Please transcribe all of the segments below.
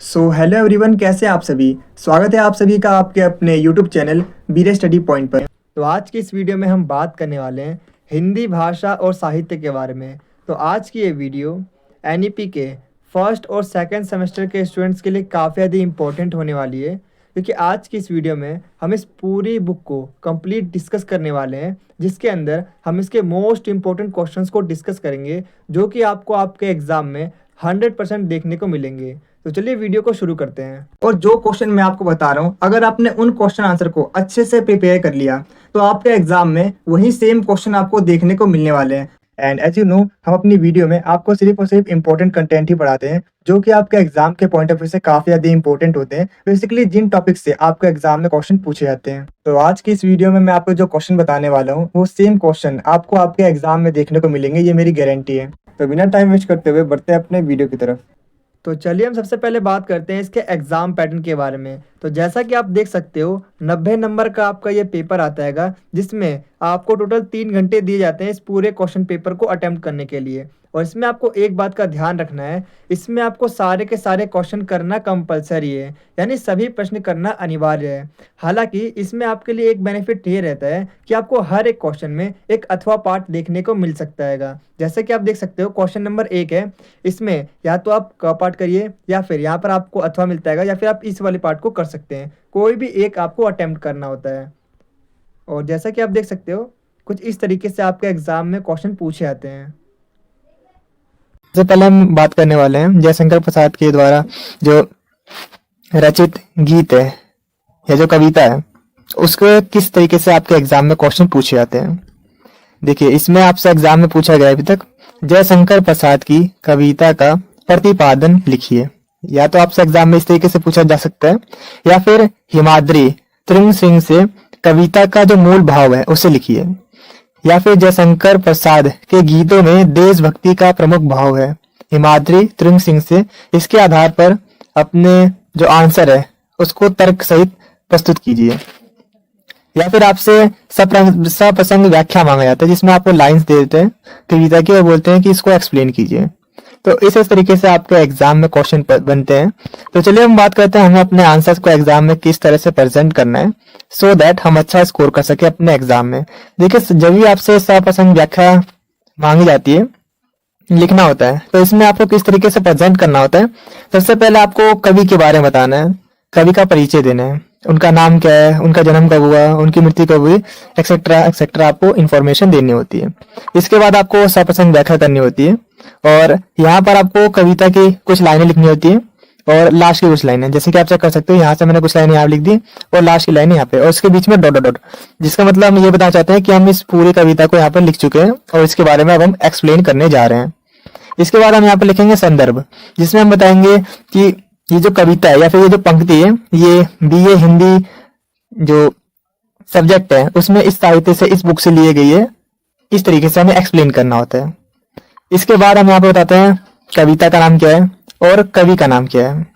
Hello everyone, कैसे हैं आप सभी। स्वागत है आप सभी का आपके अपने यूट्यूब चैनल बीरे स्टडी पॉइंट पर। तो आज की इस वीडियो में हम बात करने वाले हैं हिंदी भाषा और साहित्य के बारे में। तो आज की ये वीडियो एनईपी के फर्स्ट और सेकंड सेमेस्टर के स्टूडेंट्स के लिए काफ़ी ज़्यादा इंपॉर्टेंट होने वाली है, क्योंकि आज की इस वीडियो में हम इस पूरी बुक को कंप्लीट डिस्कस करने वाले हैं, जिसके अंदर हम इसके मोस्ट इंपॉर्टेंट क्वेश्चंस को डिस्कस करेंगे, जो कि आपको आपके एग्ज़ाम में 100% देखने को मिलेंगे। तो चलिए वीडियो को शुरू करते हैं। और जो क्वेश्चन मैं आपको बता रहा हूँ, अगर आपने उन क्वेश्चन आंसर को अच्छे से प्रिपेयर कर लिया तो आपके एग्जाम में वही सेम क्वेश्चन आपको देखने को मिलने वाले हैं। एंड एज यू नो, हम अपनी वीडियो में आपको सिर्फ और सिर्फ इंपॉर्टेंट कंटेंट ही पढ़ाते हैं, जो कि आपके एग्जाम के पॉइंट ऑफ व्यू से काफ़ी ज़्यादा इंपॉर्टेंट होते हैं, बेसिकली जिन टॉपिक से आपके एग्जाम में क्वेश्चन पूछे जाते हैं। तो आज की इस वीडियो में मैं आपको जो क्वेश्चन बताने वाला हूँ, वो सेम क्वेश्चन आपको आपके एग्जाम में देखने को मिलेंगे, ये मेरी गारंटी है। तो बिना टाइम वेस्ट करते हुए बढ़ते हैं अपने वीडियो की तरफ। तो चलिए हम सबसे पहले बात करते हैं इसके एग्ज़ाम पैटर्न के बारे में। तो जैसा कि आप देख सकते हो, 90 नंबर का आपका ये पेपर आता है, जिसमें आपको टोटल 3 घंटे दिए जाते हैं इस पूरे क्वेश्चन पेपर को अटेम्प्ट करने के लिए। और इसमें आपको एक बात का ध्यान रखना है, इसमें आपको सारे के सारे क्वेश्चन करना कंपलसरी है, यानी सभी प्रश्न करना अनिवार्य है। हालांकि इसमें आपके लिए एक बेनिफिट ये रहता है कि आपको हर एक क्वेश्चन में एक अथवा पार्ट देखने को मिल सकता है। जैसे कि आप देख सकते हो, क्वेश्चन नंबर 1 है, इसमें या तो आप क पार्ट करिए या फिर यहाँ पर आपको अथवा मिलता है, या फिर आप इस वाले पार्ट को कर सकते हैं। कोई भी एक आपको अटेम्प्ट करना होता है। और जैसा कि आप देख सकते हो, कुछ इस तरीके से आपके एग्जाम में क्वेश्चन पूछे जाते हैं। सबसे पहले हम बात करने वाले हैं जयशंकर प्रसाद के द्वारा जो रचित गीत है या जो कविता है, उसको किस तरीके से आपके एग्जाम में क्वेश्चन पूछे जाते हैं। देखिए, इसमें आपसे एग्जाम में पूछा गया है अभी तक, जयशंकर प्रसाद की कविता का प्रतिपादन लिखिए। या तो आपसे एग्जाम में इस तरीके से पूछा जा सकता है, या फिर हिमाद्री तृण सिंह से कविता का जो मूल भाव है उसे लिखिए, या फिर जयशंकर प्रसाद के गीतों में देशभक्ति का प्रमुख भाव है, हिमाद्री तृण सिंह से। इसके आधार पर अपने जो आंसर है उसको तर्क सहित प्रस्तुत कीजिए। या फिर आपसे सप्रसंग व्याख्या मांगा जाता है, जिसमें आपको लाइंस दे देते हैं कविता की और बोलते हैं कि इसको एक्सप्लेन कीजिए। तो इस तरीके से आपके एग्जाम में क्वेश्चन बनते हैं। तो चलिए हम बात करते हैं हमें अपने आंसर्स को एग्जाम में किस तरह से प्रेजेंट करना है, सो दैट हम अच्छा स्कोर कर सके अपने एग्जाम में। देखिए, जब भी आपसे सप्रसंग व्याख्या मांगी जाती है, लिखना होता है, तो इसमें आपको किस तरीके से प्रेजेंट करना होता है। सबसे पहले आपको कवि के बारे में बताना है, कवि का परिचय देना है, उनका नाम क्या है, उनका जन्म कब हुआ, उनकी मृत्यु कब हुई, एक्सेट्रा एक्सेट्रा आपको इन्फॉर्मेशन देनी होती है। इसके बाद आपको सप्रसंग व्याख्या करनी होती है, और यहाँ पर आपको कविता की कुछ लाइनें लिखनी होती है और लास्ट की कुछ लाइनें। जैसे कि आप चेक कर सकते हो, यहाँ से मैंने कुछ लाइनें यहाँ लिख दी और लास्ट की लाइनें यहाँ पे, और इसके बीच में डॉट डॉट डॉट, जिसका मतलब हम ये बताना चाहते हैं कि हम इस पूरी कविता को यहाँ पर लिख चुके हैं और इसके बारे में अब हम एक्सप्लेन करने जा रहे हैं। इसके बाद हम यहाँ पर लिखेंगे संदर्भ, जिसमें हम बताएंगे कि ये जो कविता है या फिर ये जो पंक्ति है, ये बीए हिंदी जो सब्जेक्ट है उसमें इस साहित्य से, इस बुक से लिए गई है। इस तरीके से हमें एक्सप्लेन करना होता है। इसके बाद हम यहाँ पे बताते हैं कविता का नाम क्या है और कवि का नाम क्या है।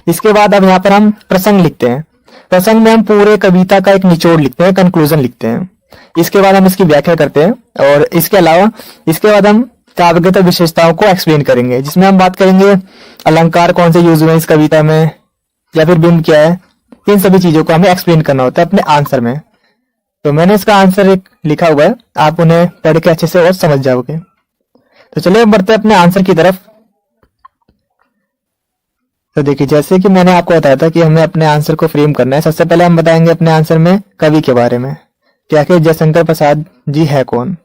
इसके बाद अब यहाँ पर हम प्रसंग लिखते हैं। प्रसंग में हम पूरे कविता का एक निचोड़ लिखते हैं, कंक्लूजन लिखते हैं। इसके बाद हम इसकी व्याख्या करते हैं, और इसके अलावा इसके बाद हम काव्यगत विशेषताओं को एक्सप्लेन करेंगे, जिसमें हम बात करेंगे अलंकार कौन से यूज हुए हैं इस कविता में, या फिर बिंब क्या है। इन सभी चीजों को हमें एक्सप्लेन करना होता है अपने आंसर में। तो मैंने इसका आंसर एक लिखा हुआ है, आप उन्हें पढ़ के अच्छे से और समझ जाओगे। तो चलिए बढ़ते हैं अपने आंसर की तरफ। तो देखिए, जैसे कि मैंने आपको बताया था कि हमें अपने आंसर को फ्रेम करना है। सबसे पहले हम बताएंगे अपने आंसर में कवि के बारे में, क्या कि जयशंकर प्रसाद जी है कौन।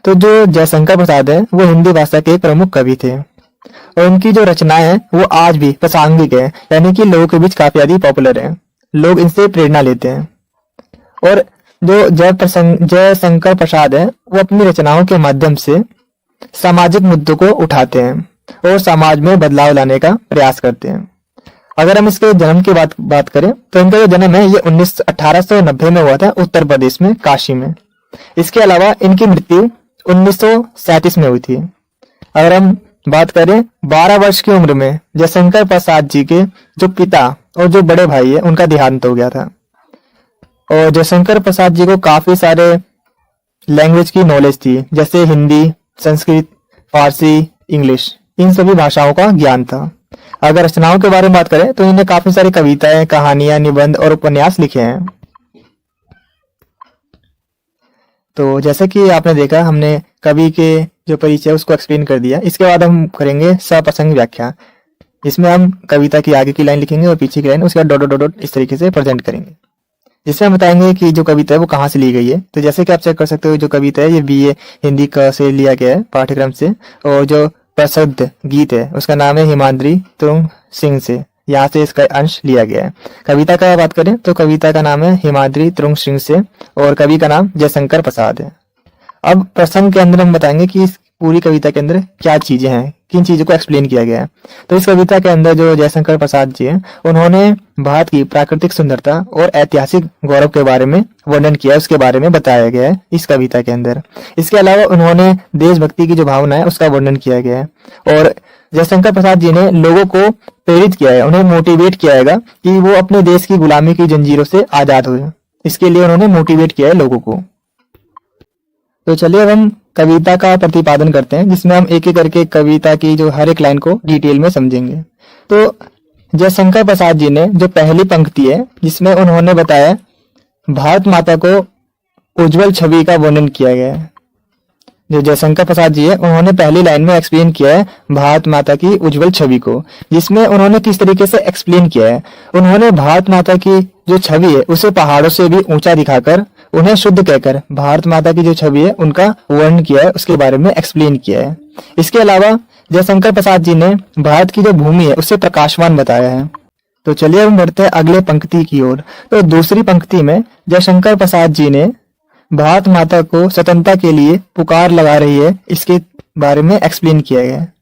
तो जो जयशंकर प्रसाद है वो हिंदी भाषा के प्रमुख कवि थे, और उनकी जो रचनाएं हैं वो आज भी प्रासंगिक है, यानी कि लोगों के बीच काफी ज्यादा पॉपुलर है, लोग इनसे प्रेरणा लेते हैं। और जो जयशंकर प्रसाद है वो अपनी रचनाओं के माध्यम से सामाजिक मुद्दों को उठाते हैं और समाज में बदलाव लाने का प्रयास करते हैं। अगर हम इसके जन्म की बात करें, तो इनका जो जन्म है ये 1890 में हुआ था, उत्तर प्रदेश में, काशी में। इसके अलावा इनकी मृत्यु 1937 में हुई थी। अगर हम बात करें 12 वर्ष की उम्र में जयशंकर प्रसाद जी के जो पिता और जो बड़े भाई है उनका देहांत हो गया था। और जयशंकर प्रसाद जी को काफी सारे लैंग्वेज की नॉलेज थी, जैसे हिंदी, संस्कृत, फारसी, इंग्लिश, इन सभी भाषाओं का ज्ञान था। अगर रचनाओं के बारे में बात करें तो इन्हें काफी सारी कविताएं, कहानियां, निबंध और उपन्यास लिखे हैं। तो जैसे कि आपने देखा, हमने कवि के जो परिचय उसको एक्सप्लेन कर दिया। इसके बाद हम करेंगे सप्रसंग व्याख्या। इसमें हम कविता की आगे की लाइन लिखेंगे और पीछे की लाइन, उसके बाद डॉट डॉट डॉट इस तरीके से प्रेजेंट करेंगे, जिसमें हम बताएंगे कि जो कविता है वो कहाँ से ली गई है। तो जैसे कि आप चेक कर सकते हो, जो कविता है ये बीए हिंदी का से लिया गया है पाठ्यक्रम से, और जो प्रसिद्ध गीत है उसका नाम है हिमाद्री तुंग सिंह से, यहाँ से इसका अंश लिया गया है। कविता का बात करें तो कविता का नाम है हिमाद्री तुंग सिंह से और कवि का नाम जयशंकर प्रसाद है। अब प्रसंग के अंदर हम बताएंगे कि इस पूरी कविता के अंदर क्या चीजें हैं, किन चीजों को एक्सप्लेन किया गया है। तो इस कविता के अंदर जो जयशंकर प्रसाद जी हैं, उन्होंने भारत की प्राकृतिक सुंदरता और ऐतिहासिक गौरव के बारे में वर्णन किया है, उसके बारे में बताया गया है इस कविता के अंदर। इसके अलावा उन्होंने देशभक्ति की जो भावना है उसका वर्णन किया गया है, और जयशंकर प्रसाद जी ने लोगों को प्रेरित किया है, उन्हें मोटिवेट किया है कि वो अपने देश की गुलामी की जंजीरों से आजाद हुए। इसके लिए उन्होंने मोटिवेट किया है लोगों को। तो चलिए अब हम कविता का प्रतिपादन करते हैं, जिसमें हम एक एक करके कविता की जो हर एक लाइन को डिटेल में समझेंगे। तो जयशंकर प्रसाद जी ने जो पहली पंक्ति है, जिसमें उन्होंने बताया भारत माता को उज्जवल छवि का वर्णन किया गया है। जो जयशंकर प्रसाद जी है, उन्होंने पहली लाइन में एक्सप्लेन किया है भारत माता की उज्जवल छवि को, जिसमें उन्होंने किस तरीके से एक्सप्लेन किया है। उन्होंने भारत माता की जो छवि है उसे पहाड़ों से भी ऊंचा दिखाकर, उन्हें शुद्ध कहकर भारत माता की जो छवि है उनका वर्णन किया है, उसके बारे में एक्सप्लेन किया है। इसके अलावा जयशंकर प्रसाद जी ने भारत की जो भूमि है उसे प्रकाशमान बताया है। तो चलिए हम बढ़ते हैं अगले पंक्ति की ओर। तो दूसरी पंक्ति में जयशंकर प्रसाद जी ने भारत माता को स्वतंत्रता के लिए पुकार लगा रही है, इसके बारे में एक्सप्लेन किया गया है।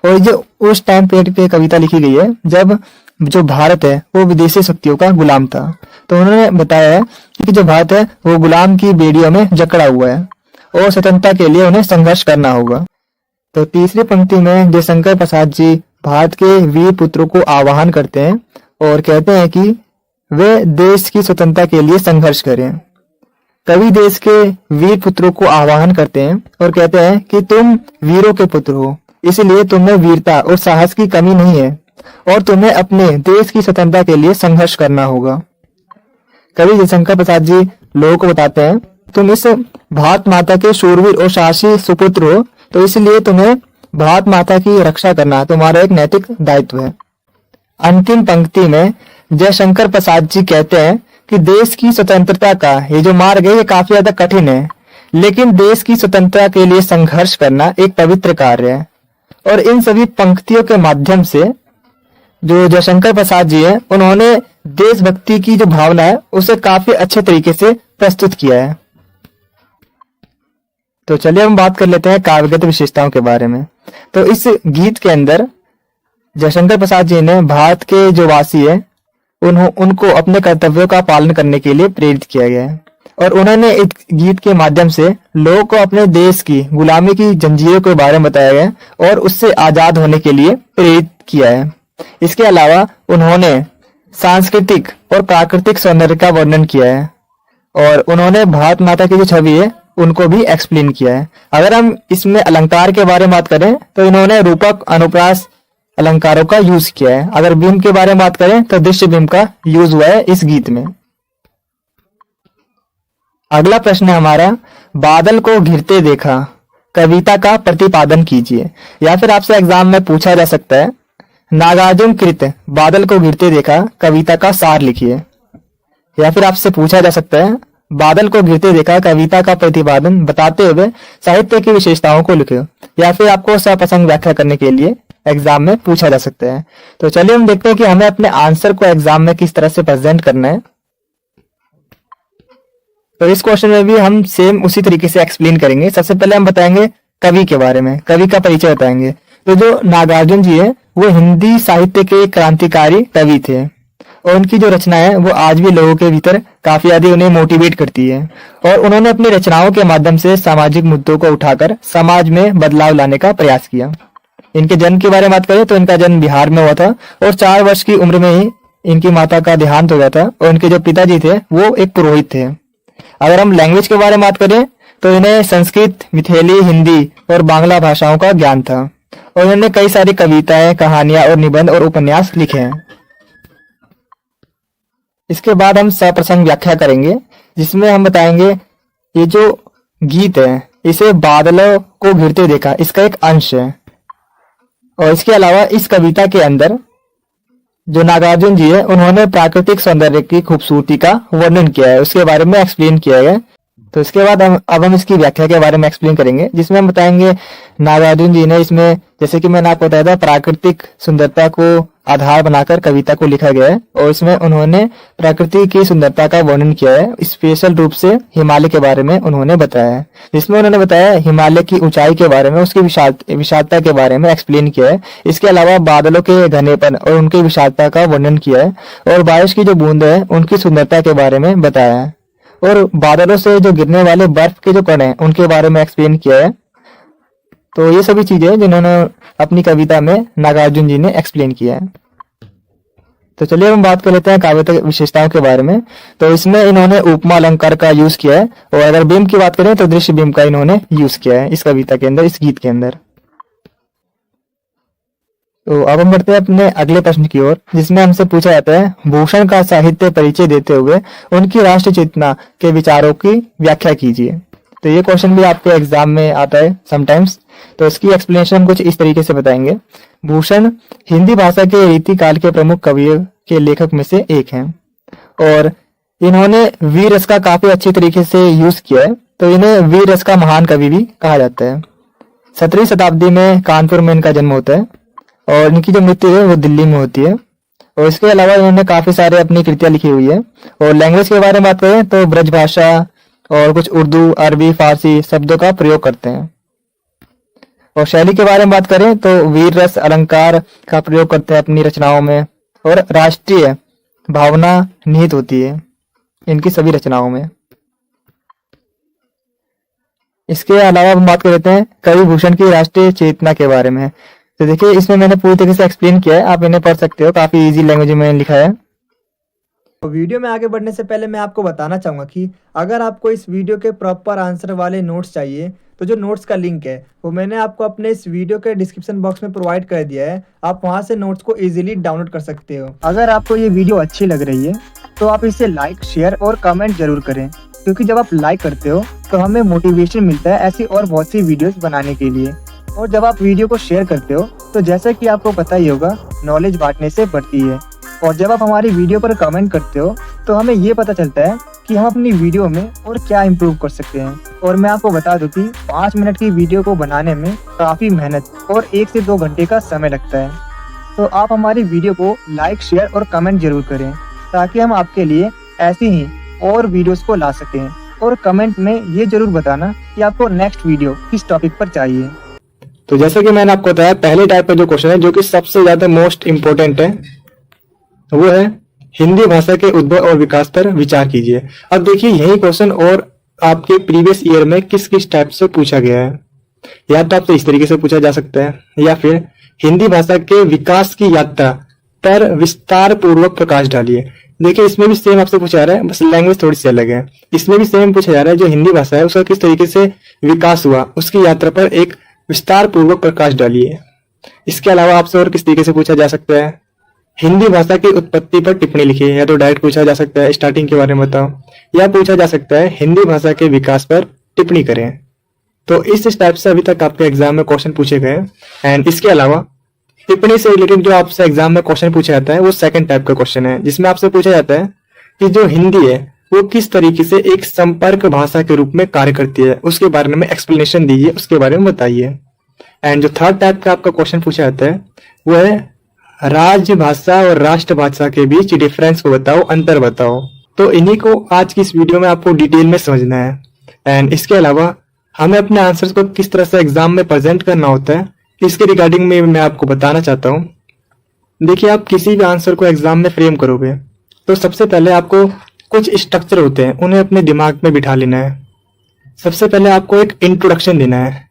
और जो उस टाइम पीरियड पे कविता लिखी गई है जब जो भारत है वो विदेशी शक्तियों का गुलाम था। तो उन्होंने बताया है कि जो भारत है वो गुलाम की बेड़ियों में जकड़ा हुआ है और स्वतंत्रता के लिए उन्हें संघर्ष करना होगा। तो तीसरी पंक्ति में जयशंकर प्रसाद जी भारत के वीर पुत्रों को आह्वान करते हैं और कहते हैं कि वे देश की स्वतंत्रता के लिए संघर्ष करें। कवि देश के वीर पुत्रों को आह्वान करते हैं और कहते हैं कि तुम वीरों के पुत्र हो, इसलिए तुम्हें वीरता और साहस की कमी नहीं है और तुम्हें अपने देश की स्वतंत्रता के लिए संघर्ष करना होगा। कवि जयशंकर प्रसाद जी लोगों को बताते हैं, तुम इस भारत माता के शूरवीर और साहसी सुपुत्र हो, तो इसलिए तुम्हें भारत माता की रक्षा करना तुम्हारा एक नैतिक दायित्व है। अंतिम पंक्ति में जयशंकर प्रसाद जी कहते हैं कि देश की स्वतंत्रता का ये जो मार्ग है ये काफी ज्यादा कठिन है, लेकिन देश की स्वतंत्रता के लिए संघर्ष करना एक पवित्र कार्य है। और इन सभी पंक्तियों के माध्यम से जो जयशंकर प्रसाद जी हैं, उन्होंने देशभक्ति की जो भावना है उसे काफी अच्छे तरीके से प्रस्तुत किया है। तो चलिए हम बात कर लेते हैं काव्यगत विशेषताओं के बारे में। तो इस गीत के अंदर जयशंकर प्रसाद जी ने भारत के जो वासी है उनको अपने कर्तव्यों का पालन करने के लिए प्रेरित किया गया है, और उन्होंने इस गीत के माध्यम से लोगों को अपने देश की गुलामी की जंजीरों के बारे में बताया गया और उससे आजाद होने के लिए प्रेरित किया है। इसके अलावा उन्होंने सांस्कृतिक और प्राकृतिक सौंदर्य का वर्णन किया है, और उन्होंने भारत माता की जो छवि है उनको भी एक्सप्लेन किया है। अगर हम इसमें अलंकार के बारे में बात करें तो इन्होंने रूपक, अनुप्रास अलंकारों का यूज किया है। अगर बिंब के बारे में बात करें तो दृश्य बिंब का यूज हुआ है इस गीत में। अगला प्रश्न है हमारा, बादल को घिरते देखा, कविता का प्रतिपादन कीजिए। या फिर आपसे एग्जाम में पूछा जा सकता है, नागार्जुन कृत बादल को घिरते देखा, कविता का सार लिखिए। या फिर आपसे पूछा जा सकता है, बादल को घिरते देखा, कविता का प्रतिपादन बताते हुए साहित्य की विशेषताओं को लिखो। या फिर आपको सप्रसंग व्याख्या करने के लिए एग्जाम में पूछा जा सकता है। तो चलिए हम देखते हैं कि हमें अपने आंसर को एग्जाम में किस तरह से प्रेजेंट करना है। तो इस क्वेश्चन में भी हम सेम उसी तरीके से एक्सप्लेन करेंगे। सबसे पहले हम बताएंगे कवि के बारे में, कवि का परिचय बताएंगे। तो जो नागार्जुन जी है वो हिंदी साहित्य के क्रांतिकारी कवि थे, और उनकी जो रचना है वो आज भी लोगों के भीतर काफी ज्यादा उन्हें मोटिवेट करती है। और उन्होंने अपनी रचनाओं के माध्यम से सामाजिक मुद्दों को उठाकर समाज में बदलाव लाने का प्रयास किया। इनके जन्म के बारे में बात करें तो इनका जन्म बिहार में हुआ था, और 4 वर्ष की उम्र में ही इनकी माता का देहांत हो गया था, और इनके जो पिताजी थे वो एक पुरोहित थे। अगर हम लैंग्वेज के बारे में बात करें तो इन्हें संस्कृत, मिथैली, हिंदी और बांग्ला भाषाओं का ज्ञान था, और उन्होंने कई सारी कविताएं, कहानियां और निबंध और उपन्यास लिखे हैं। इसके बाद हम सप्रसंग व्याख्या करेंगे, जिसमें हम बताएंगे ये जो गीत है इसे बादलों को घिरते देखा इसका एक अंश है। और इसके अलावा इस कविता के अंदर जो नागार्जुन जी है उन्होंने प्राकृतिक सौंदर्य की खूबसूरती का वर्णन किया है, उसके बारे में एक्सप्लेन किया है। तो इसके बाद हम इसकी व्याख्या के बारे में एक्सप्लेन करेंगे, जिसमें हम बताएंगे नागार्जुन जी ने इसमें, जैसे कि मैंने आपको बताया था, प्राकृतिक सुंदरता को आधार बनाकर कविता को लिखा गया है और इसमें उन्होंने प्रकृति की सुंदरता का वर्णन किया है। स्पेशल रूप से हिमालय के बारे में उन्होंने बताया है, जिसमें उन्होंने बताया हिमालय की ऊंचाई के बारे में, उसकी विशालता के बारे में एक्सप्लेन किया है। इसके अलावा बादलों के घनेपन और उनकी विशालता का वर्णन किया है और बारिश की जो बूंद है उनकी सुंदरता के बारे में बताया है और बादलों से जो गिरने वाले बर्फ के जो कण हैं उनके बारे में एक्सप्लेन किया है। तो ये सभी चीजें जिन्होंने अपनी कविता में नागार्जुन जी ने एक्सप्लेन किया है। तो चलिए हम बात कर लेते हैं काव्य की विशेषताओं के बारे में। तो इसमें इन्होंने उपमा अलंकार का यूज किया है और अगर बिंब की बात करें तो दृश्य बिंब का इन्होंने यूज किया है इस कविता के अंदर, इस गीत के अंदर। तो अब हम बढ़ते हैं अपने अगले प्रश्न की ओर, जिसमें हमसे पूछा जाता है भूषण का साहित्य परिचय देते हुए उनकी राष्ट्र चेतना के विचारों की व्याख्या कीजिए। तो ये क्वेश्चन भी आपके एग्जाम में आता है समटाइम्स। तो इसकी एक्सप्लेनेशन कुछ इस तरीके से बताएंगे। भूषण हिंदी भाषा के रीति काल के प्रमुख कवियों के लेखक में से एक हैं और इन्होंने वीर रस का काफी अच्छी तरीके से यूज किया है। तो इन्हें वीर रस का महान कवि भी कहा जाता है। 17वीं शताब्दी में कानपुर में इनका जन्म होता है और इनकी जो मृत्यु है वो दिल्ली में होती है। और इसके अलावा इन्होंने काफी सारे अपनी कृतियां लिखी हुई है। और लैंग्वेज के बारे में बात करें तो ब्रज भाषा और कुछ उर्दू, अरबी, फारसी शब्दों का प्रयोग करते हैं। और शैली के बारे में बात करें तो वीर रस अलंकार का प्रयोग करते हैं अपनी रचनाओं में और राष्ट्रीय भावना निहित होती है इनकी सभी रचनाओं में। इसके अलावा हम बात कर लेते हैं कवि भूषण की राष्ट्रीय चेतना के बारे में। तो देखिए इसमें मैंने पूरी तरीके से एक्सप्लेन किया है, आप इन्हें पढ़ सकते हो, काफी इजी लैंग्वेज में लिखा है। तो वीडियो में आगे बढ़ने से पहले मैं आपको बताना चाहूँगा कि अगर आपको इस वीडियो के प्रॉपर आंसर वाले नोट्स चाहिए तो जो नोट्स का लिंक है वो मैंने आपको अपने इस वीडियो के डिस्क्रिप्शन बॉक्स में प्रोवाइड कर दिया है। आप वहाँ से नोट्स को इजीली डाउनलोड कर सकते हो। अगर आपको ये वीडियो अच्छी लग रही है तो आप इसे लाइक, शेयर और कमेंट जरूर करें, क्योंकि जब आप लाइक करते हो तो हमें मोटिवेशन मिलता है ऐसी और बहुत सी वीडियोस बनाने के लिए। और जब आप वीडियो को शेयर करते हो तो जैसा कि आपको पता ही होगा, नॉलेज बांटने से बढ़ती है। और जब आप हमारी वीडियो पर कमेंट करते हो तो हमें ये पता चलता है कि हम अपनी वीडियो में और क्या इम्प्रूव कर सकते हैं। और मैं आपको बता दूं कि 5 मिनट की वीडियो को बनाने में काफ़ी मेहनत और 1 से 2 घंटे का समय लगता है। तो आप हमारी वीडियो को लाइक, शेयर और कमेंट जरूर करें, ताकि हम आपके लिए ऐसी ही और वीडियोस को ला सकें। और कमेंट में ये जरूर बताना कि आपको नेक्स्ट वीडियो किस टॉपिक पर चाहिए। तो जैसा कि मैंने आपको बताया, पहले टाइप का जो क्वेश्चन है जो कि सबसे ज्यादा मोस्ट इम्पोर्टेंट है वो है हिंदी भाषा के उद्भव और विकास पर विचार कीजिए। अब देखिए यही क्वेश्चन और आपके प्रीवियस ईयर में किस किस टाइप से पूछा गया है। या तो आपसे इस तरीके से पूछा जा सकता है, या फिर हिंदी भाषा के विकास की यात्रा पर विस्तार पूर्वक प्रकाश डालिए। देखिए इसमें भी सेम आपसे पूछा जा रहा है, बस लैंग्वेज थोड़ी सी अलग है। इसमें भी सेम पूछा जा रहा है, जो हिंदी भाषा है उसका किस तरीके से विकास हुआ, उसकी यात्रा पर एक विस्तार पूर्वक प्रकाश डालिए। इसके अलावा आपसे और किस तरीके से पूछा जा सकता है, हिंदी भाषा की उत्पत्ति पर टिप्पणी लिखिए। या तो डायरेक्ट पूछा जा सकता है स्टार्टिंग के बारे में बताओ, या पूछा जा सकता है हिंदी भाषा के विकास पर टिप्पणी करें। तो इस टाइप से अभी तक आपके एग्जाम में क्वेश्चन पूछे गए। एंड इसके अलावा टिप्पणी से रिलेटेड जो आपसे एग्जाम में क्वेश्चन पूछा जाता है वो सेकंड टाइप का क्वेश्चन है, जिसमें आपसे पूछा जाता है कि जो हिंदी है वो किस तरीके से एक संपर्क भाषा के रूप में कार्य करती है, उसके बारे में एक्सप्लेनेशन दीजिए, उसके बारे में बताइए। एंड जो थर्ड टाइप का आपका क्वेश्चन पूछा जाता है वो है राजभाषा और राष्ट्रभाषा के बीच डिफरेंस को बताओ, अंतर बताओ। तो इन्हीं को आज की इस वीडियो में आपको डिटेल में समझना है। एंड इसके अलावा हमें अपने आंसर्स को किस तरह से एग्जाम में प्रेजेंट करना होता है, इसके रिगार्डिंग में मैं आपको बताना चाहता हूँ। देखिए आप किसी भी आंसर को एग्जाम में फ्रेम करोगे तो सबसे पहले आपको कुछ स्ट्रक्चर होते हैं, उन्हें अपने दिमाग में बिठा लेना है। सबसे पहले आपको एक इंट्रोडक्शन देना है,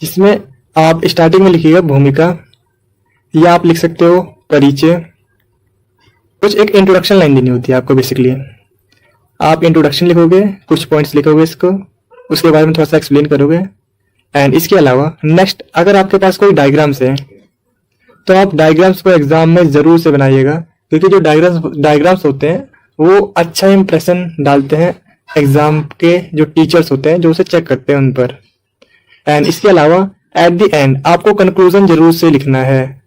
जिसमें आप स्टार्टिंग में लिखिएगा भूमिका, या आप लिख सकते हो परिचय। कुछ एक इंट्रोडक्शन लाइन देनी होती है आपको। बेसिकली आप इंट्रोडक्शन लिखोगे, कुछ पॉइंट्स लिखोगे इसको, उसके बारे में थोड़ा सा एक्सप्लेन करोगे। एंड इसके अलावा नेक्स्ट, अगर आपके पास कोई डायग्राम्स है तो आप डायग्राम्स को एग्जाम में जरूर से बनाइएगा, क्योंकि जो डायग्राम्स होते हैं वो अच्छा इंप्रेशन डालते हैं एग्जाम के जो टीचर्स होते हैं जो उसे चेक करते हैं उन पर। एंड इसके अलावा एट द एंड आपको कंक्लूजन जरूर से लिखना है,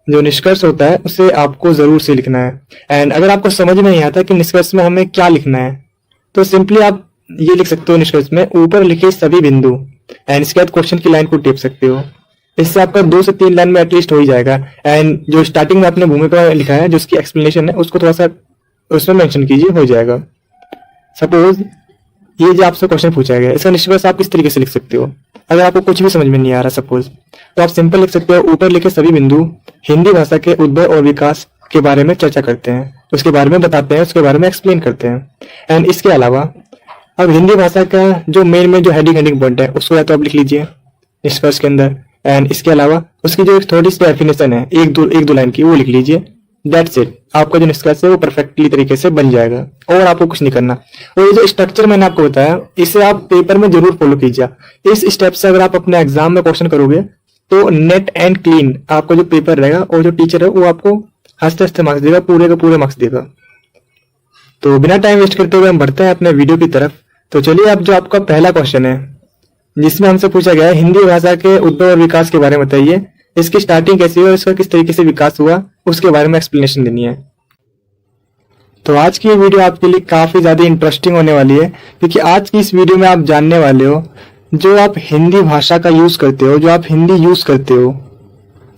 जो निष्कर्ष होता है उसे आपको जरूर से लिखना है। एंड अगर आपको समझ में नहीं आता कि निष्कर्ष में हमें क्या लिखना है तो सिंपली आप ये लिख सकते हो निष्कर्ष में ऊपर लिखे सभी बिंदु, एंड इसके बाद क्वेश्चन की लाइन को टिप सकते हो। इससे आपका 2 से 3 लाइन में एटलीस्ट हो ही जाएगा। एंड जो स्टार्टिंग में आपने भूमिका लिखा है, जो उसकी एक्सप्लेनेशन है, उसको थोड़ा सा उसमें मेंशन कीजिए, हो जाएगा। सपोज ये जो आपसे क्वेश्चन पूछा गया, इसका निष्कर्ष आप किस तरीके से लिख सकते हो। अगर आपको कुछ भी समझ में नहीं आ रहा सपोज, तो आप सिंपल लिख सकते हो ऊपर लिखे सभी बिंदु हिंदी भाषा के उद्भव और विकास के बारे में चर्चा करते हैं, उसके बारे में बताते हैं, उसके बारे में एक्सप्लेन करते हैं। एंड इसके अलावा अब हिंदी भाषा का जो मेन जो हेडिंग पॉइंट है उसको या तो आप लिख लीजिए निष्कर्ष के अंदर। एंड इसके अलावा उसकी जो थोड़ी सी डेफिनेशन है एक दो लाइन की, वो लिख लीजिए। दैट्स इट, आपका जो निष्कर्ष है वो परफेक्टली तरीके से बन जाएगा और आपको कुछ नहीं करना। और ये जो स्ट्रक्चर मैंने आपको बताया, इसे आप पेपर में जरूर फॉलो कीजिए। इस स्टेप से अगर आप अपने एग्जाम में क्वेश्चन करोगे तो नेट एंड क्लीन आपका जो पेपर रहेगा और जो टीचर है वो आपको हंसते हंसते मार्क्स देगा, पूरे का पूरे मार्क्स देगा। तो बिना टाइम वेस्ट करते हुए हम बढ़ते हैं अपने वीडियो की तरफ। तो चलिए, अब जो आपका पहला क्वेश्चन है जिसमें हमसे पूछा गया है हिंदी भाषा के उद्भव और विकास के बारे में बताइए, इसकी स्टार्टिंग कैसी हुई और इसका किस तरीके से विकास हुआ, उसके बारे में एक्सप्लेनेशन देनी है। तो आज की ये वीडियो आपके लिए काफी ज्यादा इंटरेस्टिंग होने वाली है, क्योंकि आज की इस वीडियो में आप जानने वाले हो जो आप हिंदी भाषा का यूज करते हो, जो आप हिंदी यूज करते हो,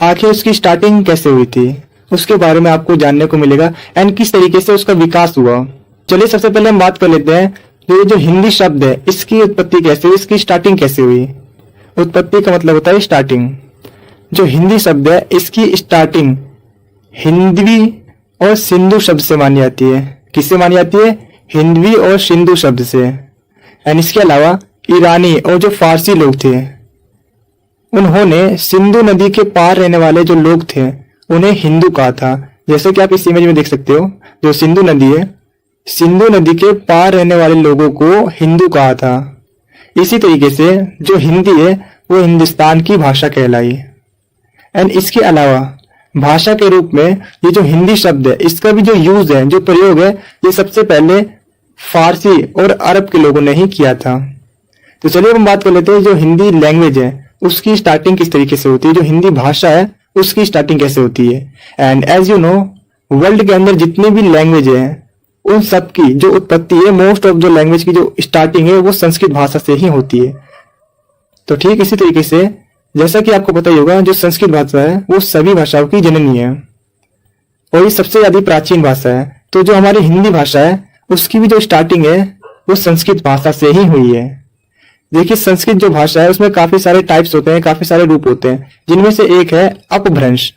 आखिर उसकी स्टार्टिंग कैसे हुई थी उसके बारे में आपको जानने को मिलेगा एंड किस तरीके से उसका विकास हुआ। चलिए सबसे पहले हम बात कर लेते हैं जो हिंदी शब्द है इसकी उत्पत्ति कैसे हुई, इसकी स्टार्टिंग कैसे हुई। उत्पत्ति का मतलब होता है स्टार्टिंग। जो हिंदी शब्द है इसकी स्टार्टिंग हिंदवी और सिंधु शब्द से मानी जाती है। किससे मानी जाती है? हिंदवी और सिंधु शब्द से। एंड इसके अलावा ईरानी और जो फारसी लोग थे उन्होंने सिंधु नदी के पार रहने वाले जो लोग थे उन्हें हिंदू कहा था। जैसे कि आप इस इमेज में देख सकते हो, जो सिंधु नदी है, सिंधु नदी के पार रहने वाले लोगों को हिंदू कहा था। इसी तरीके से जो हिंदी है वो हिंदुस्तान की भाषा कहलाई। एंड इसके अलावा भाषा के रूप में ये जो हिंदी शब्द है इसका भी जो यूज है, जो प्रयोग है, ये सबसे पहले फारसी और अरब के लोगों ने ही किया था। तो चलिए हम बात कर लेते हैं जो हिंदी लैंग्वेज है उसकी स्टार्टिंग किस तरीके से होती है, जो हिंदी भाषा है उसकी स्टार्टिंग कैसे होती है। And as you know, world के अंदर जितनी भी लैंग्वेज है उन सब की जो उत्पत्ति है, मोस्ट ऑफ जो लैंग्वेज की जो स्टार्टिंग है वो संस्कृत भाषा से ही होती है। तो ठीक इसी तरीके से जैसा कि आपको पता ही होगा, जो संस्कृत भाषा है वो सभी भाषाओं की जननी है और ये सबसे ज्यादा प्राचीन भाषा है। तो जो हमारी हिंदी भाषा है उसकी भी जो स्टार्टिंग है वो संस्कृत भाषा से ही हुई है। देखिए, संस्कृत जो भाषा है उसमें काफी सारे टाइप्स होते हैं, काफी सारे रूप होते हैं, जिनमें से एक है अपभ्रंश।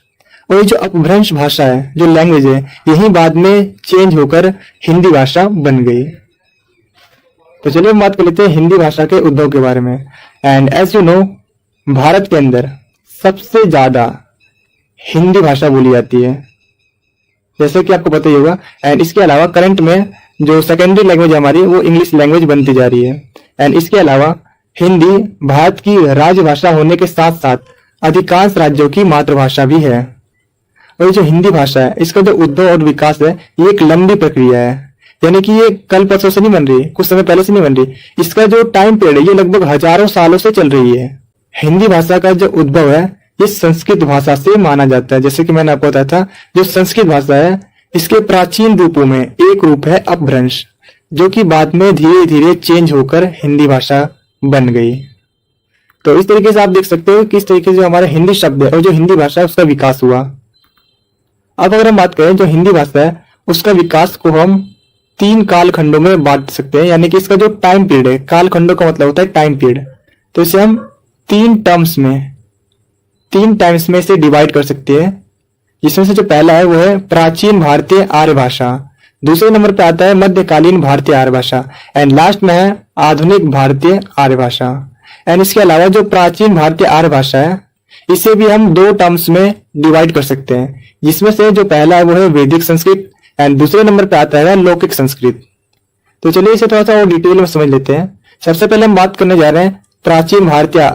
और ये जो अपभ्रंश भाषा है, जो लैंग्वेज है, यही बाद में चेंज होकर हिंदी भाषा बन गई। तो चलिए हम बात कर लेते हैं हिंदी भाषा के उद्भव के बारे में। And as you know, Bharat के अंदर सबसे ज्यादा हिंदी भाषा बोली जाती है, जैसे कि आपको पता ही होगा। एंड इसके अलावा करंट में जो सेकेंडरी लैंग्वेज हमारी वो इंग्लिश लैंग्वेज बनती जा रही है। एंड इसके अलावा हिंदी भारत की राजभाषा होने के साथ साथ अधिकांश राज्यों की मातृभाषा भी है। और जो हिंदी भाषा है इसका जो उद्भव और विकास है ये एक लंबी प्रक्रिया है, यानी कि ये कल परसों से नहीं बन रही, कुछ समय पहले से नहीं बन रही। इसका जो टाइम पीरियड है ये लगभग हजारों सालों से चल रही है। हिंदी भाषा का जो उद्भव है ये संस्कृत भाषा से माना जाता है। जैसे कि मैंने आपको बताया था, जो संस्कृत भाषा है इसके प्राचीन रूपों में एक रूप है अपभ्रंश, जो कि बाद में धीरे धीरे चेंज होकर हिंदी भाषा बन गई। तो इस तरीके से आप देख सकते हो किस तरीके से जो हमारा हिंदी शब्द है और जो हिंदी भाषा है उसका विकास हुआ। अब अगर हम बात करें जो हिंदी भाषा है उसका विकास को हम 3 कालखंडों में बांट सकते हैं, यानी कि इसका जो टाइम पीरियड है, कालखंडों का मतलब होता है टाइम पीरियड, तो इसे हम 3 टाइम्स में से डिवाइड कर सकते हैं। जिसमें से जो पहला है वो है प्राचीन भारतीय आर्य भाषा, दूसरे नंबर पे आता है मध्यकालीन भारतीय आर्य भाषा, एंड लास्ट में है आधुनिक भारतीय आर्य भाषा। एंड इसके अलावा जो प्राचीन भारतीय आर्य भाषा है इसे भी हम 2 टर्म्स में डिवाइड कर सकते हैं, जिसमें से जो पहला है वो है वैदिक संस्कृत एंड दूसरे नंबर पे आता है लौकिक संस्कृत। तो चलिए इसे थोड़ा सा और डिटेल में समझ लेते हैं। सबसे पहले हम बात करने जा रहे हैं प्राचीन भारतीय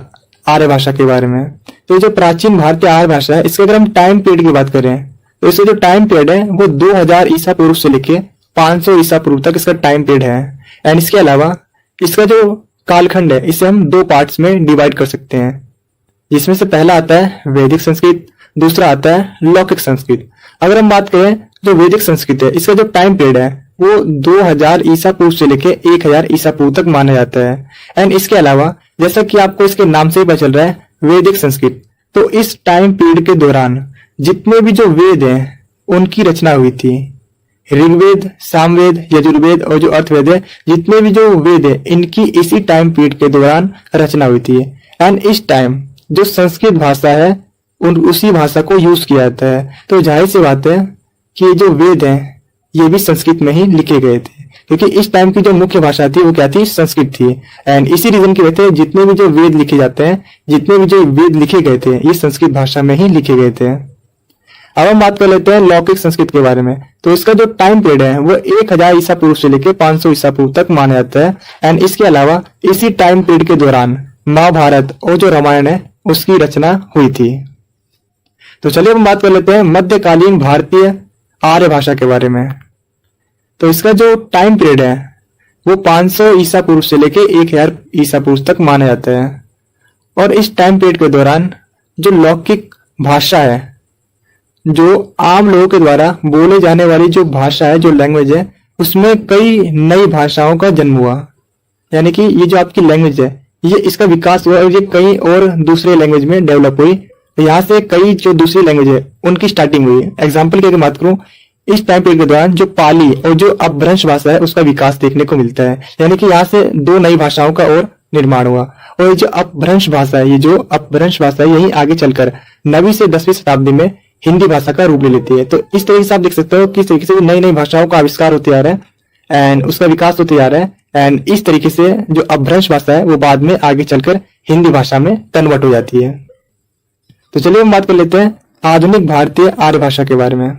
आर्य भाषा के बारे में। तो ये जो प्राचीन भारतीय आर्य भाषा है, इसके अगर हम टाइम पीरियड की बात करें तो इसका जो टाइम पीरियड है वो 2000 ईसा पूर्व से लेके 500 ईसा पूर्व तक इसका टाइम पीरियड है। एंड इसके अलावा इसका जो कालखंड है इसे हम 2 पार्ट्स में डिवाइड कर सकते हैं, जिसमें से पहला आता है वैदिक संस्कृत, दूसरा आता है लौकिक संस्कृत। अगर हम बात करें जो वैदिक संस्कृत है, इसका जो टाइम पीरियड है वो 2000 ईसा पूर्व से लेके 1000 ईसा पूर्व तक माना जाता है। एंड इसके अलावा जैसा कि आपको इसके नाम से ही पता चल रहा है वैदिक संस्कृत, तो इस टाइम पीरियड के दौरान जितने भी जो वेद हैं उनकी रचना हुई थी। ऋग्वेद, सामवेद, यजुर्वेद और जो अर्थवेद है, जितने भी जो वेद है इनकी इसी टाइम पीरियड के दौरान रचना हुई थी। एंड इस टाइम जो संस्कृत भाषा है उसी भाषा को यूज किया जाता है। तो जाहिर सी बात है कि ये जो वेद हैं ये भी संस्कृत में ही लिखे गए थे, क्योंकि इस टाइम की जो मुख्य भाषा थी वो क्या थी, संस्कृत थी। एंड इसी रीजन की वजह से जितने भी जो वेद लिखे जाते हैं, जितने भी जो वेद लिखे गए थे ये संस्कृत भाषा में ही लिखे गए थे। अब हम बात कर लेते हैं लौकिक संस्कृत के बारे में। तो इसका जो टाइम पीरियड है वो 1000 ईसा पूर्व से लेकर 500 ईसा पूर्व तक माना जाता है। एंड इसके अलावा इसी टाइम पीरियड के दौरान महाभारत और जो रामायण है उसकी रचना हुई थी। तो चलिए हम बात कर लेते हैं मध्यकालीन भारतीय आर्य भाषा के बारे में। तो इसका जो टाइम पीरियड है वो 500 ईसा पूर्व से लेके 1000 ईसा पूर्व तक माना जाता है। और इस टाइम पीरियड के दौरान जो लौकिक भाषा है, जो आम लोगों के द्वारा बोले जाने वाली जो भाषा है, जो लैंग्वेज है, उसमें कई नई भाषाओं का जन्म हुआ। यानी कि ये जो आपकी लैंग्वेज है ये इसका विकास हुआ और ये कई और दूसरे लैंग्वेज में डेवलप हुई। यहाँ से कई जो दूसरी लैंग्वेज है उनकी स्टार्टिंग हुई। एग्जाम्पल की बात करूं, इस टाइम पीरियड के दौरान जो पाली और जो अपभ्रंश भाषा है उसका विकास देखने को मिलता है। यानी कि यहाँ से 2 नई भाषाओं का और निर्माण हुआ। और ये जो अपभ्रंश भाषा है, ये जो अपभ्रंश भाषा है यही आगे चलकर 9वीं से 10वीं शताब्दी में हिंदी भाषा का रूप ले लेती है। तो इस तरीके से आप देख सकते हो किस तरीके से नई नई भाषाओं का आविष्कार होते आ रहा है एंड उसका विकास होते जा रहा है। एंड इस तरीके से जो अपभ्रंश भाषा है वो बाद में आगे चलकर हिंदी भाषा में कन्वर्ट हो जाती है। तो चलिए हम बात कर लेते हैं आधुनिक भारतीय आर्य भाषा के बारे में।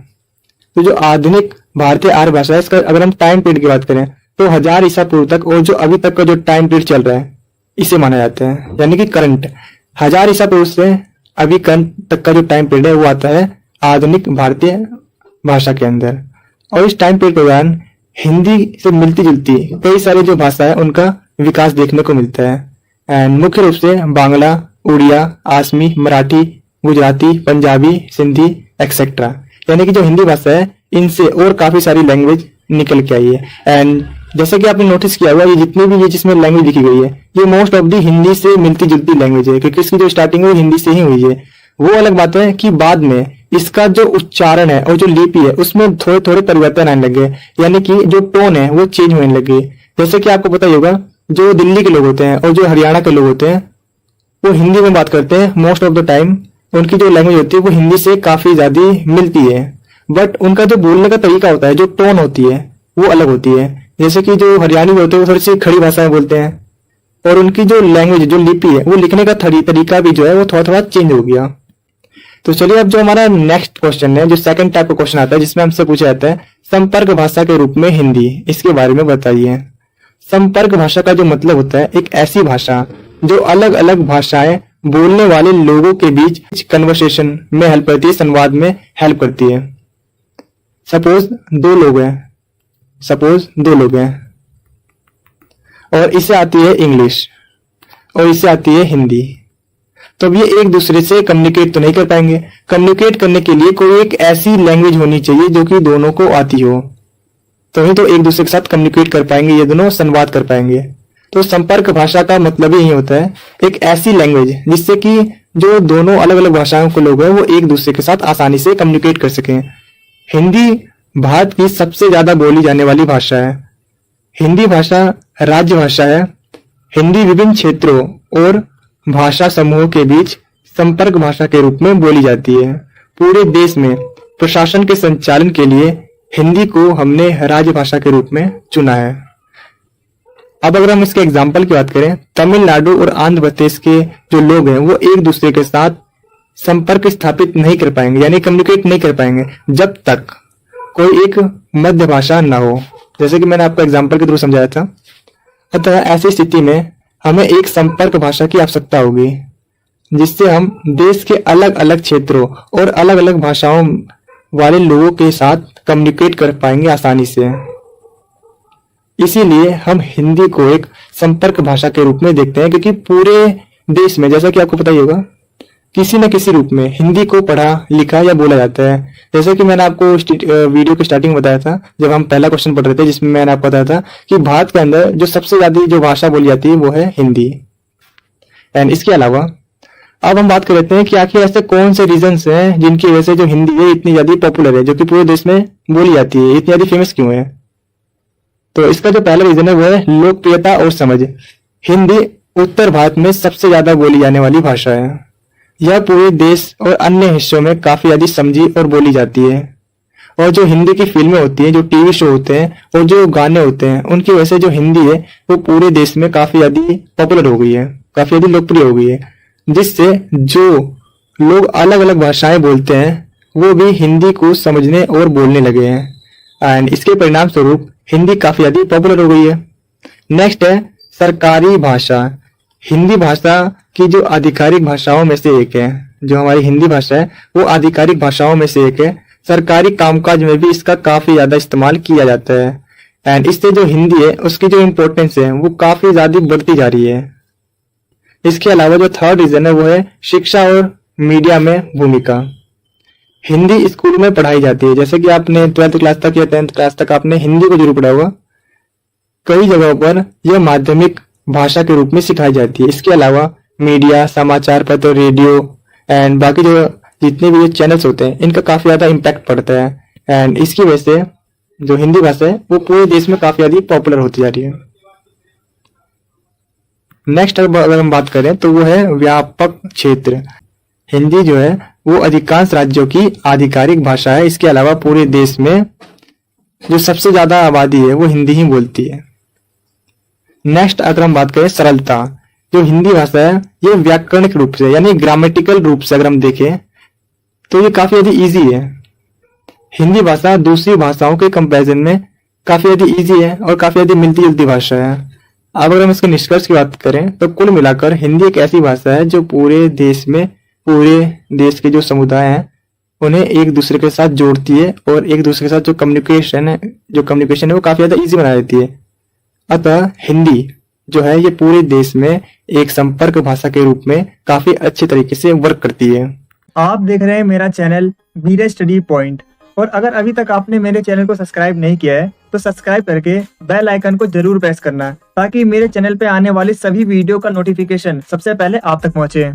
तो जो आधुनिक भारतीय आर्य भाषा है इसका अगर हम टाइम पीरियड की बात करें तो 1000 ईसा पूर्व तक और जो अभी तक का जो टाइम पीरियड चल रहा है इसे माना जाता है। यानी कि करंट 1000 ईसा पूर्व से अभी करंट तक का जो टाइम पीरियड है वो आता है आधुनिक भारतीय भाषा के अंदर। और इस टाइम पीरियड के दौरान हिंदी से मिलती जुलती कई सारी जो भाषा है उनका विकास देखने को मिलता है। एंड मुख्य रूप से बांग्ला, उड़िया, आसमी, मराठी, गुजराती, पंजाबी, सिंधी एक्सेट्रा। यानी कि जो हिंदी भाषा है इनसे और काफी सारी लैंग्वेज निकल के आई है। एंड जैसा कि आपने नोटिस किया हुआ ये जितनी भी ये जिसमें लैंग्वेज लिखी गई है ये मोस्ट ऑफ दी हिंदी से मिलती जुलती लैंग्वेज है, क्योंकि इसकी जो स्टार्टिंग है वो हिंदी से ही हुई है। वो अलग बात है कि बाद में इसका जो उच्चारण है और जो लिपि है उसमें थोड़े थोड़े परिवर्तन आने लगे, यानी कि जो टोन है वो चेंज होने लगी। जैसे कि आपको पता ही होगा जो दिल्ली के लोग होते हैं और जो हरियाणा के लोग होते हैं वो हिंदी में बात करते हैं मोस्ट ऑफ द टाइम। उनकी जो लैंग्वेज होती है वो हिंदी से काफी ज्यादा मिलती है, बट उनका जो बोलने का तरीका होता है, जो टोन होती है वो अलग होती है। जैसे कि जो हरियाणी होते हैं वो थोड़ी सी खड़ी भाषा में बोलते हैं और उनकी जो लैंग्वेज जो लिपि है वो लिखने का तरीका भी जो है वो थोड़ा थोड़ा चेंज हो गया। तो चलिए अब जो हमारा नेक्स्ट क्वेश्चन है, जो सेकंड टाइप का क्वेश्चन आता है जिसमें हमसे पूछा जाता है संपर्क भाषा के रूप में हिंदी, इसके बारे में बताइए। संपर्क भाषा का जो मतलब होता है एक ऐसी भाषा जो अलग अलग भाषाएं बोलने वाले लोगों के बीच कन्वर्सेशन में हेल्प करती है, संवाद में हेल्प करती है। सपोज दो लोग हैं और इसे आती है इंग्लिश और इसे आती है हिंदी, तो अब ये एक दूसरे से कम्युनिकेट तो नहीं कर पाएंगे। कम्युनिकेट करने के लिए कोई एक ऐसी लैंग्वेज होनी चाहिए जो कि दोनों को आती हो, तो ही तो एक दूसरे के साथ कम्युनिकेट कर पाएंगे, ये दोनों संवाद कर पाएंगे। तो संपर्क भाषा का मतलब यही होता है एक ऐसी लैंग्वेज जिससे कि जो दोनों अलग अलग भाषाओं के लोग हैं वो एक दूसरे के साथ आसानी से कम्युनिकेट कर सकें। हिंदी भारत की सबसे ज्यादा बोली जाने वाली भाषा है। हिंदी भाषा राज्य भाषा है। हिंदी विभिन्न क्षेत्रों और भाषा समूहों के बीच संपर्क भाषा के रूप में बोली जाती है। पूरे देश में प्रशासन के संचालन के लिए हिंदी को हमने राजभाषा के रूप में चुना है। अब अगर हम इसके एग्जाम्पल की बात करें, तमिलनाडु और आंध्र प्रदेश के जो लोग हैं वो एक दूसरे के साथ संपर्क स्थापित नहीं कर पाएंगे, यानी कम्युनिकेट नहीं कर पाएंगे जब तक कोई एक मध्य भाषा ना हो, जैसे कि मैंने आपको एग्जाम्पल के थ्रू समझाया था। अतः ऐसी स्थिति में हमें एक संपर्क भाषा की आवश्यकता होगी। जिससे हम देश के अलग अलग क्षेत्रों और अलग अलग भाषाओं वाले लोगों के साथ कम्युनिकेट कर पाएंगे आसानी से। इसीलिए हम हिंदी को एक संपर्क भाषा के रूप में देखते हैं, क्योंकि पूरे देश में, जैसा कि आपको पता ही होगा, किसी न किसी रूप में हिंदी को पढ़ा लिखा या बोला जाता है। जैसे कि मैंने आपको वीडियो के स्टार्टिंग में बताया था, जब हम पहला क्वेश्चन पढ़ रहे थे, जिसमें मैंने आपको बताया था कि भारत के अंदर जो सबसे ज्यादा जो भाषा बोली जाती है वो है हिंदी। एंड इसके अलावा अब हम बात कर लेते हैं कि आखिर ऐसे कौन से रीजंस हैं जिनकी वजह से जो हिंदी है इतनी ज्यादा पॉपुलर है, जो कि पूरे देश में बोली जाती है, इतनी ज्यादा फेमस क्यों है। तो इसका जो पहला रीजन है वो है लोकप्रियता और समझ। हिंदी उत्तर भारत में सबसे ज्यादा बोली जाने वाली भाषा है। यह पूरे देश और अन्य हिस्सों में काफी ज्यादा समझी और बोली जाती है। और जो हिंदी की फिल्में होती हैं, जो टीवी शो होते हैं और जो गाने होते हैं, उनकी वजह से जो हिंदी है वो पूरे देश में काफी ज्यादा पॉपुलर हो गई है, काफी ज्यादा लोकप्रिय हो गई है, जिससे जो लोग अलग अलग भाषाएं बोलते हैं वो भी हिंदी को समझने और बोलने लगे हैं। एंड इसके परिणाम स्वरूप हिंदी काफी ज्यादा पॉपुलर हो गई है। नेक्स्ट है सरकारी भाषा। हिंदी भाषा की जो आधिकारिक भाषाओं में से एक है, जो हमारी हिंदी भाषा है वो आधिकारिक भाषाओं में से एक है। सरकारी कामकाज में भी इसका काफी ज्यादा इस्तेमाल किया जाता है। एंड इससे जो हिंदी है उसकी जो इम्पोर्टेंस है वो काफी ज्यादा बढ़ती जा रही है। इसके अलावा जो थर्ड रीजन है वो है शिक्षा और मीडिया में भूमिका। हिंदी स्कूल में पढ़ाई जाती है, जैसे कि आपने 12th क्लास तक या 10th क्लास तक आपने हिंदी को जरूर पढ़ा होगा। कई जगहों पर यह माध्यमिक भाषा के रूप में सिखाई जाती है। इसके अलावा मीडिया, समाचार पत्र, रेडियो एंड बाकी जो जितने भी चैनल्स होते हैं, इनका काफी ज्यादा इम्पैक्ट पड़ता है। एंड इसकी वजह से जो हिंदी भाषा है वो पूरे देश में काफी ज्यादा पॉपुलर होती जा रही है। नेक्स्ट अगर हम बात करें तो वो है व्यापक क्षेत्र। हिंदी जो है वो अधिकांश राज्यों की आधिकारिक भाषा है। इसके अलावा पूरे देश में जो सबसे ज्यादा आबादी है वो हिंदी ही बोलती है। नेक्स्ट अगर हम बात करें सरलता, जो हिंदी भाषा है ये व्याकरणिक रूप से यानी ग्रामेटिकल रूप से अगर हम देखें तो ये काफी ज्यादा इजी है। हिंदी भाषा दूसरी भाषाओं के कंपैरिजन में काफी ज्यादा इजी है और काफी ज्यादा मिलती जुलती भाषा है। अब अगर हम इसके निष्कर्ष की बात करें तो कुल मिलाकर हिंदी एक ऐसी भाषा है जो पूरे देश के जो समुदाय हैं उन्हें एक दूसरे के साथ जोड़ती है और एक दूसरे के साथ जो कम्युनिकेशन है वो काफी ज्यादा इजी बना देती है। अतः हिंदी जो है ये पूरे देश में एक संपर्क भाषा के रूप में काफी अच्छे तरीके से वर्क करती है। आप देख रहे हैं मेरा चैनल बीरे स्टडी पॉइंट, और अगर अभी तक आपने मेरे चैनल को सब्सक्राइब नहीं किया है तो सब्सक्राइब करके बेल आइकन को जरूर प्रेस करना, ताकि मेरे चैनल पे आने वाली सभी वीडियो का नोटिफिकेशन सबसे पहले आप तक पहुंचे।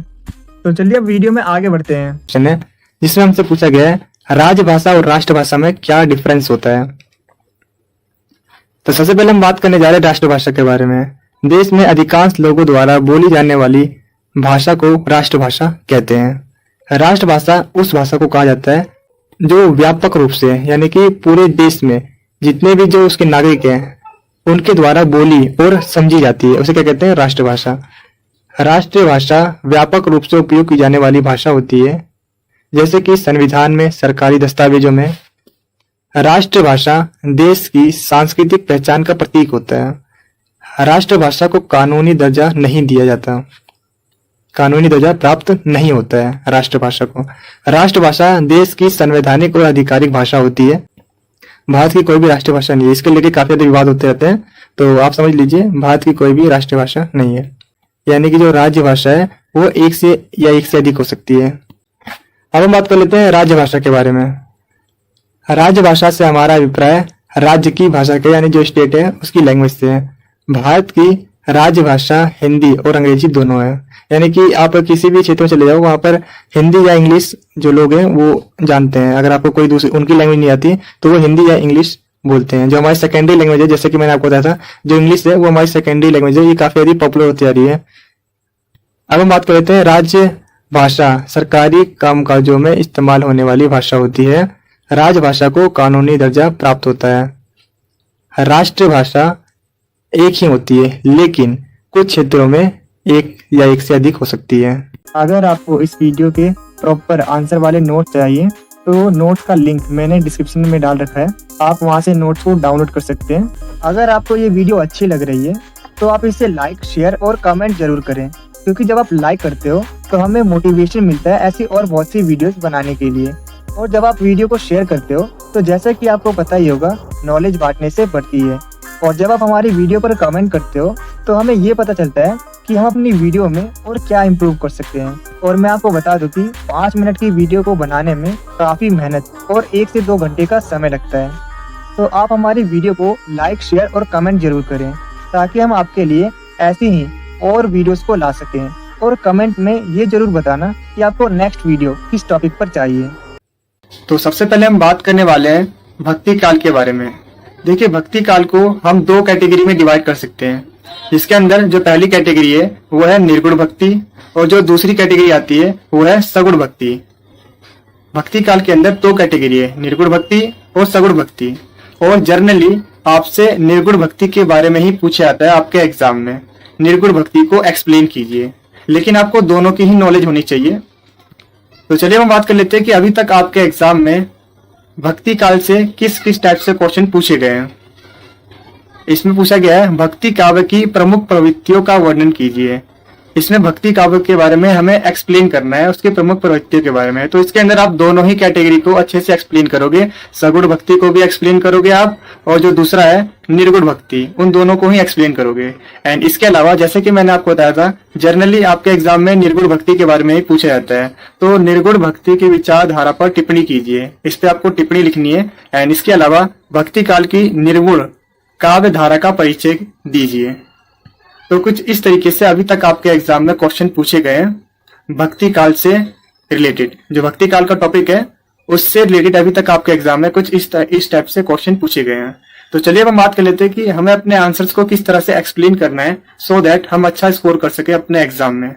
तो चलिए अब वीडियो में आगे बढ़ते हैं, जिसमें हमसे पूछा गया है राजभाषा और राष्ट्रभाषा में क्या डिफरेंस होता है। तो सबसे पहले हम बात करने जा रहे हैं राष्ट्रभाषा के बारे में। देश में अधिकांश लोगों द्वारा बोली जाने वाली भाषा को राष्ट्रभाषा कहते हैं। राष्ट्रभाषा उस भाषा को कहा जाता है जो व्यापक रूप से यानी कि पूरे देश में जितने भी जो उसके नागरिक हैं उनके द्वारा बोली और समझी जाती है, उसे क्या कहते हैं, राष्ट्रभाषा। राष्ट्रीय भाषा व्यापक रूप से उपयोग की जाने वाली भाषा होती है, जैसे कि संविधान में, सरकारी दस्तावेजों में। राष्ट्रभाषा देश की सांस्कृतिक पहचान का प्रतीक होता है। राष्ट्रभाषा को कानूनी दर्जा नहीं दिया जाता, कानूनी दर्जा प्राप्त नहीं होता है राष्ट्रभाषा को। राष्ट्रभाषा देश की संवैधानिक और आधिकारिक भाषा होती है। भारत की कोई भी राष्ट्रभाषा नहीं है, इसके लेके काफी ज्यादा विवाद होते रहते हैं, तो आप समझ लीजिए भारत की कोई भी राष्ट्रभाषा नहीं है। यानी कि जो राज्य भाषा है वो एक से अधिक हो सकती है। अब हम बात कर लेते हैं राज्य भाषा के बारे में। राज्य भाषा से हमारा अभिप्राय राज्य की भाषा के यानी जो स्टेट है उसकी लैंग्वेज से है। भारत की राज्य भाषा हिंदी और अंग्रेजी दोनों है, यानी कि आप किसी भी क्षेत्र में चले जाओ वहां पर हिंदी या इंग्लिश जो लोग हैं वो जानते हैं। अगर आपको कोई दूसरी उनकी लैंग्वेज नहीं आती तो वो हिंदी या इंग्लिश बोलते हैं। जो हमारी सेकेंडरी लैंग्वेज है, जैसे कि मैंने आपको बताया था, जो इंग्लिश है वो हमारी सेकेंडरी लैंग्वेज है, ये काफी ज्यादा पॉपुलर होती जा रही है। अब हम बात कर लेते हैं राज्य भाषा सरकारी कामकाजों में इस्तेमाल होने वाली भाषा होती है। राजभाषा को कानूनी दर्जा प्राप्त होता है। राष्ट्रभाषा एक ही होती है, लेकिन कुछ क्षेत्रों में एक या एक से अधिक हो सकती है। अगर आपको इस वीडियो के प्रॉपर आंसर वाले नोट चाहिए तो नोट्स का लिंक मैंने डिस्क्रिप्शन में डाल रखा है, आप वहां से नोट्स को डाउनलोड कर सकते हैं। अगर आपको ये वीडियो अच्छी लग रही है तो आप इसे लाइक, शेयर और कमेंट जरूर करें, क्योंकि जब आप लाइक करते हो तो हमें मोटिवेशन मिलता है ऐसी और बहुत सी वीडियोस बनाने के लिए। और जब आप वीडियो को शेयर करते हो तो जैसा कि आपको पता ही होगा, नॉलेज बांटने से बढ़ती है। और जब आप हमारी वीडियो पर कमेंट करते हो तो हमें ये पता चलता है कि हम अपनी वीडियो में और क्या इम्प्रूव कर सकते हैं। और मैं आपको बता दूं कि 5 मिनट की वीडियो को बनाने में काफ़ी मेहनत और 1 से 2 घंटे का समय लगता है। तो आप हमारी वीडियो को लाइक, शेयर और कमेंट जरूर करें ताकि हम आपके लिए ऐसी ही और वीडियोस को ला सकें। और कमेंट में ये जरूर बताना कि आपको नेक्स्ट वीडियो किस टॉपिक पर चाहिए। तो सबसे पहले हम बात करने वाले हैं भक्ति काल के बारे में। देखिए, भक्ति काल को हम 2 कैटेगरी में डिवाइड कर सकते हैं। इसके अंदर जो पहली कैटेगरी है वो है निर्गुण भक्ति, और जो दूसरी कैटेगरी आती है वो है सगुण भक्ति। भक्ति काल के अंदर 2 कैटेगरी है, निर्गुण भक्ति और सगुण भक्ति। और जनरली आपसे निर्गुण भक्ति के बारे में ही पूछा जाता है आपके एग्जाम में, निर्गुण भक्ति को एक्सप्लेन कीजिए। लेकिन आपको दोनों की ही नॉलेज होनी चाहिए। तो चलिए हम बात कर लेते हैं कि अभी तक आपके एग्जाम में भक्ति काल से किस किस टाइप से क्वेश्चन पूछे गए हैं। इसमें पूछा गया है भक्ति काव्य की प्रमुख प्रवृत्तियों का वर्णन कीजिए। इसमें भक्ति काव्य के बारे में हमें एक्सप्लेन करना है, उसकी प्रमुख प्रवृत्तियों के बारे में। तो इसके अंदर आप दोनों ही कैटेगरी को अच्छे से एक्सप्लेन करोगे, सगुण भक्ति को भी एक्सप्लेन करोगे आप, और जो दूसरा है निर्गुण भक्ति, उन दोनों को ही एक्सप्लेन करोगे। एंड इसके अलावा जैसे कि मैंने आपको बताया था, जनरली आपके एग्जाम में निर्गुण भक्ति के बारे में ही पूछा जाता है। तो निर्गुण भक्ति की विचारधारा पर टिप्पणी कीजिए, इस पे आपको टिप्पणी लिखनी है। एंड इसके अलावा भक्ति काल की निर्गुण काव्य धारा का परिचय दीजिए। तो कुछ इस तरीके से अभी तक आपके एग्जाम में क्वेश्चन पूछे गए हैं भक्ति काल से रिलेटेड। जो भक्ति काल का टॉपिक है उससे रिलेटेड अभी तक आपके एग्जाम में कुछ इस टाइप से क्वेश्चन पूछे गए हैं। तो चलिए अब हम बात कर लेते हैं कि हमें अपने आंसर्स को किस तरह से एक्सप्लेन करना है सो दैट हम अच्छा स्कोर कर सके अपने एग्जाम में।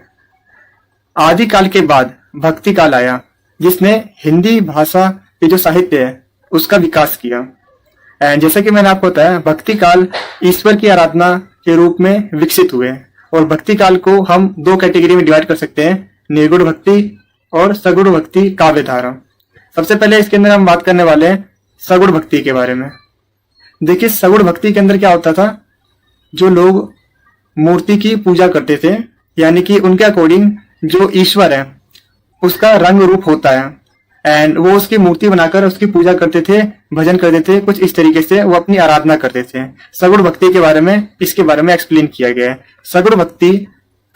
आदि काल के बाद भक्ति काल आया, जिसने हिंदी भाषा के जो साहित्य है उसका विकास किया। एंड जैसे कि मैंने आपको बताया, भक्ति काल ईश्वर की आराधना के रूप में विकसित हुए। और भक्ति काल को हम 2 कैटेगरी में डिवाइड कर सकते हैं, निर्गुण भक्ति और सगुण भक्ति काव्य धारा। सबसे पहले इसके अंदर हम बात करने वाले हैं सगुण भक्ति के बारे में। देखिए, सगुण भक्ति के अंदर क्या होता था, जो लोग मूर्ति की पूजा करते थे, यानी कि उनके अकॉर्डिंग जो ईश्वर है उसका रंग रूप होता है, एंड वो उसकी मूर्ति बनाकर उसकी पूजा करते थे, भजन करते थे, कुछ इस तरीके से वो अपनी आराधना करते थे। सगुण भक्ति के बारे में इसके बारे में एक्सप्लेन किया गया है। सगुण भक्ति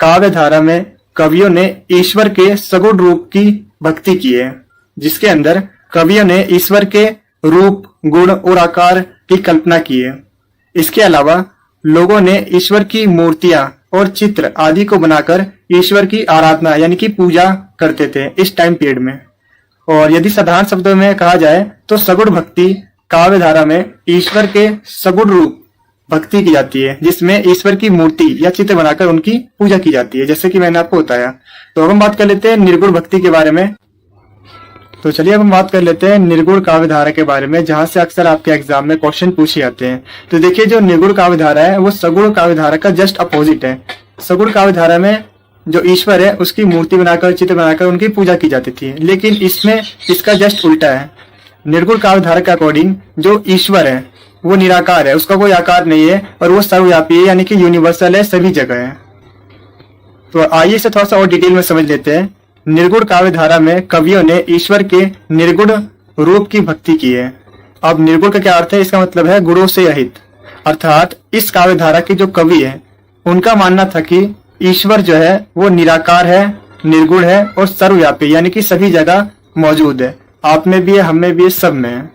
काव्य धारा में कवियों ने ईश्वर के सगुण रूप की भक्ति की है, जिसके अंदर कवियों ने ईश्वर के रूप, गुण और आकार की कल्पना की है। इसके अलावा लोगों ने ईश्वर की मूर्तियां और चित्र आदि को बनाकर ईश्वर की आराधना यानी कि पूजा करते थे इस टाइम पीरियड में। और यदि साधारण शब्दों में कहा जाए तो सगुण भक्ति काव्य धारा में ईश्वर के सगुण रूप भक्ति की जाती है, जिसमें ईश्वर की मूर्ति या चित्र बनाकर उनकी पूजा की जाती है, जैसे कि मैंने आपको बताया। तो अब हम बात कर लेते हैं निर्गुण भक्ति के बारे में। तो चलिए अब हम बात कर लेते हैं निर्गुण काव्य धारा के बारे में, जहां से अक्सर आपके एग्जाम में क्वेश्चन पूछे जाते हैं। तो देखिए, जो निर्गुण काव्य धारा है वो सगुण काव्य धारा का जस्ट अपोजिट है। सगुण काव्य धारा में जो ईश्वर है उसकी मूर्ति बनाकर, चित्र बनाकर उनकी पूजा की जाती थी, लेकिन इसमें इसका जस्ट उल्टा है। निर्गुण काव्य धारा के अकॉर्डिंग जो ईश्वर है वो निराकार है, उसका कोई आकार नहीं है, और वो सर्वव्यापी है, यानी कि यूनिवर्सल है, सभी जगह है। तो आइए इसे थोड़ा सा और डिटेल में समझ लेते हैं। निर्गुण काव्य धारा में कवियों ने ईश्वर के निर्गुण रूप की भक्ति की है। अब निर्गुण का क्या अर्थ है? इसका मतलब है गुणों से रहित। अर्थात इस काव्य धारा के जो कवि है उनका मानना था कि ईश्वर जो है वो निराकार है, निर्गुण है और सर्वव्यापी, यानी कि सभी जगह मौजूद है। आप में भी है, हम में भी है, सब में है।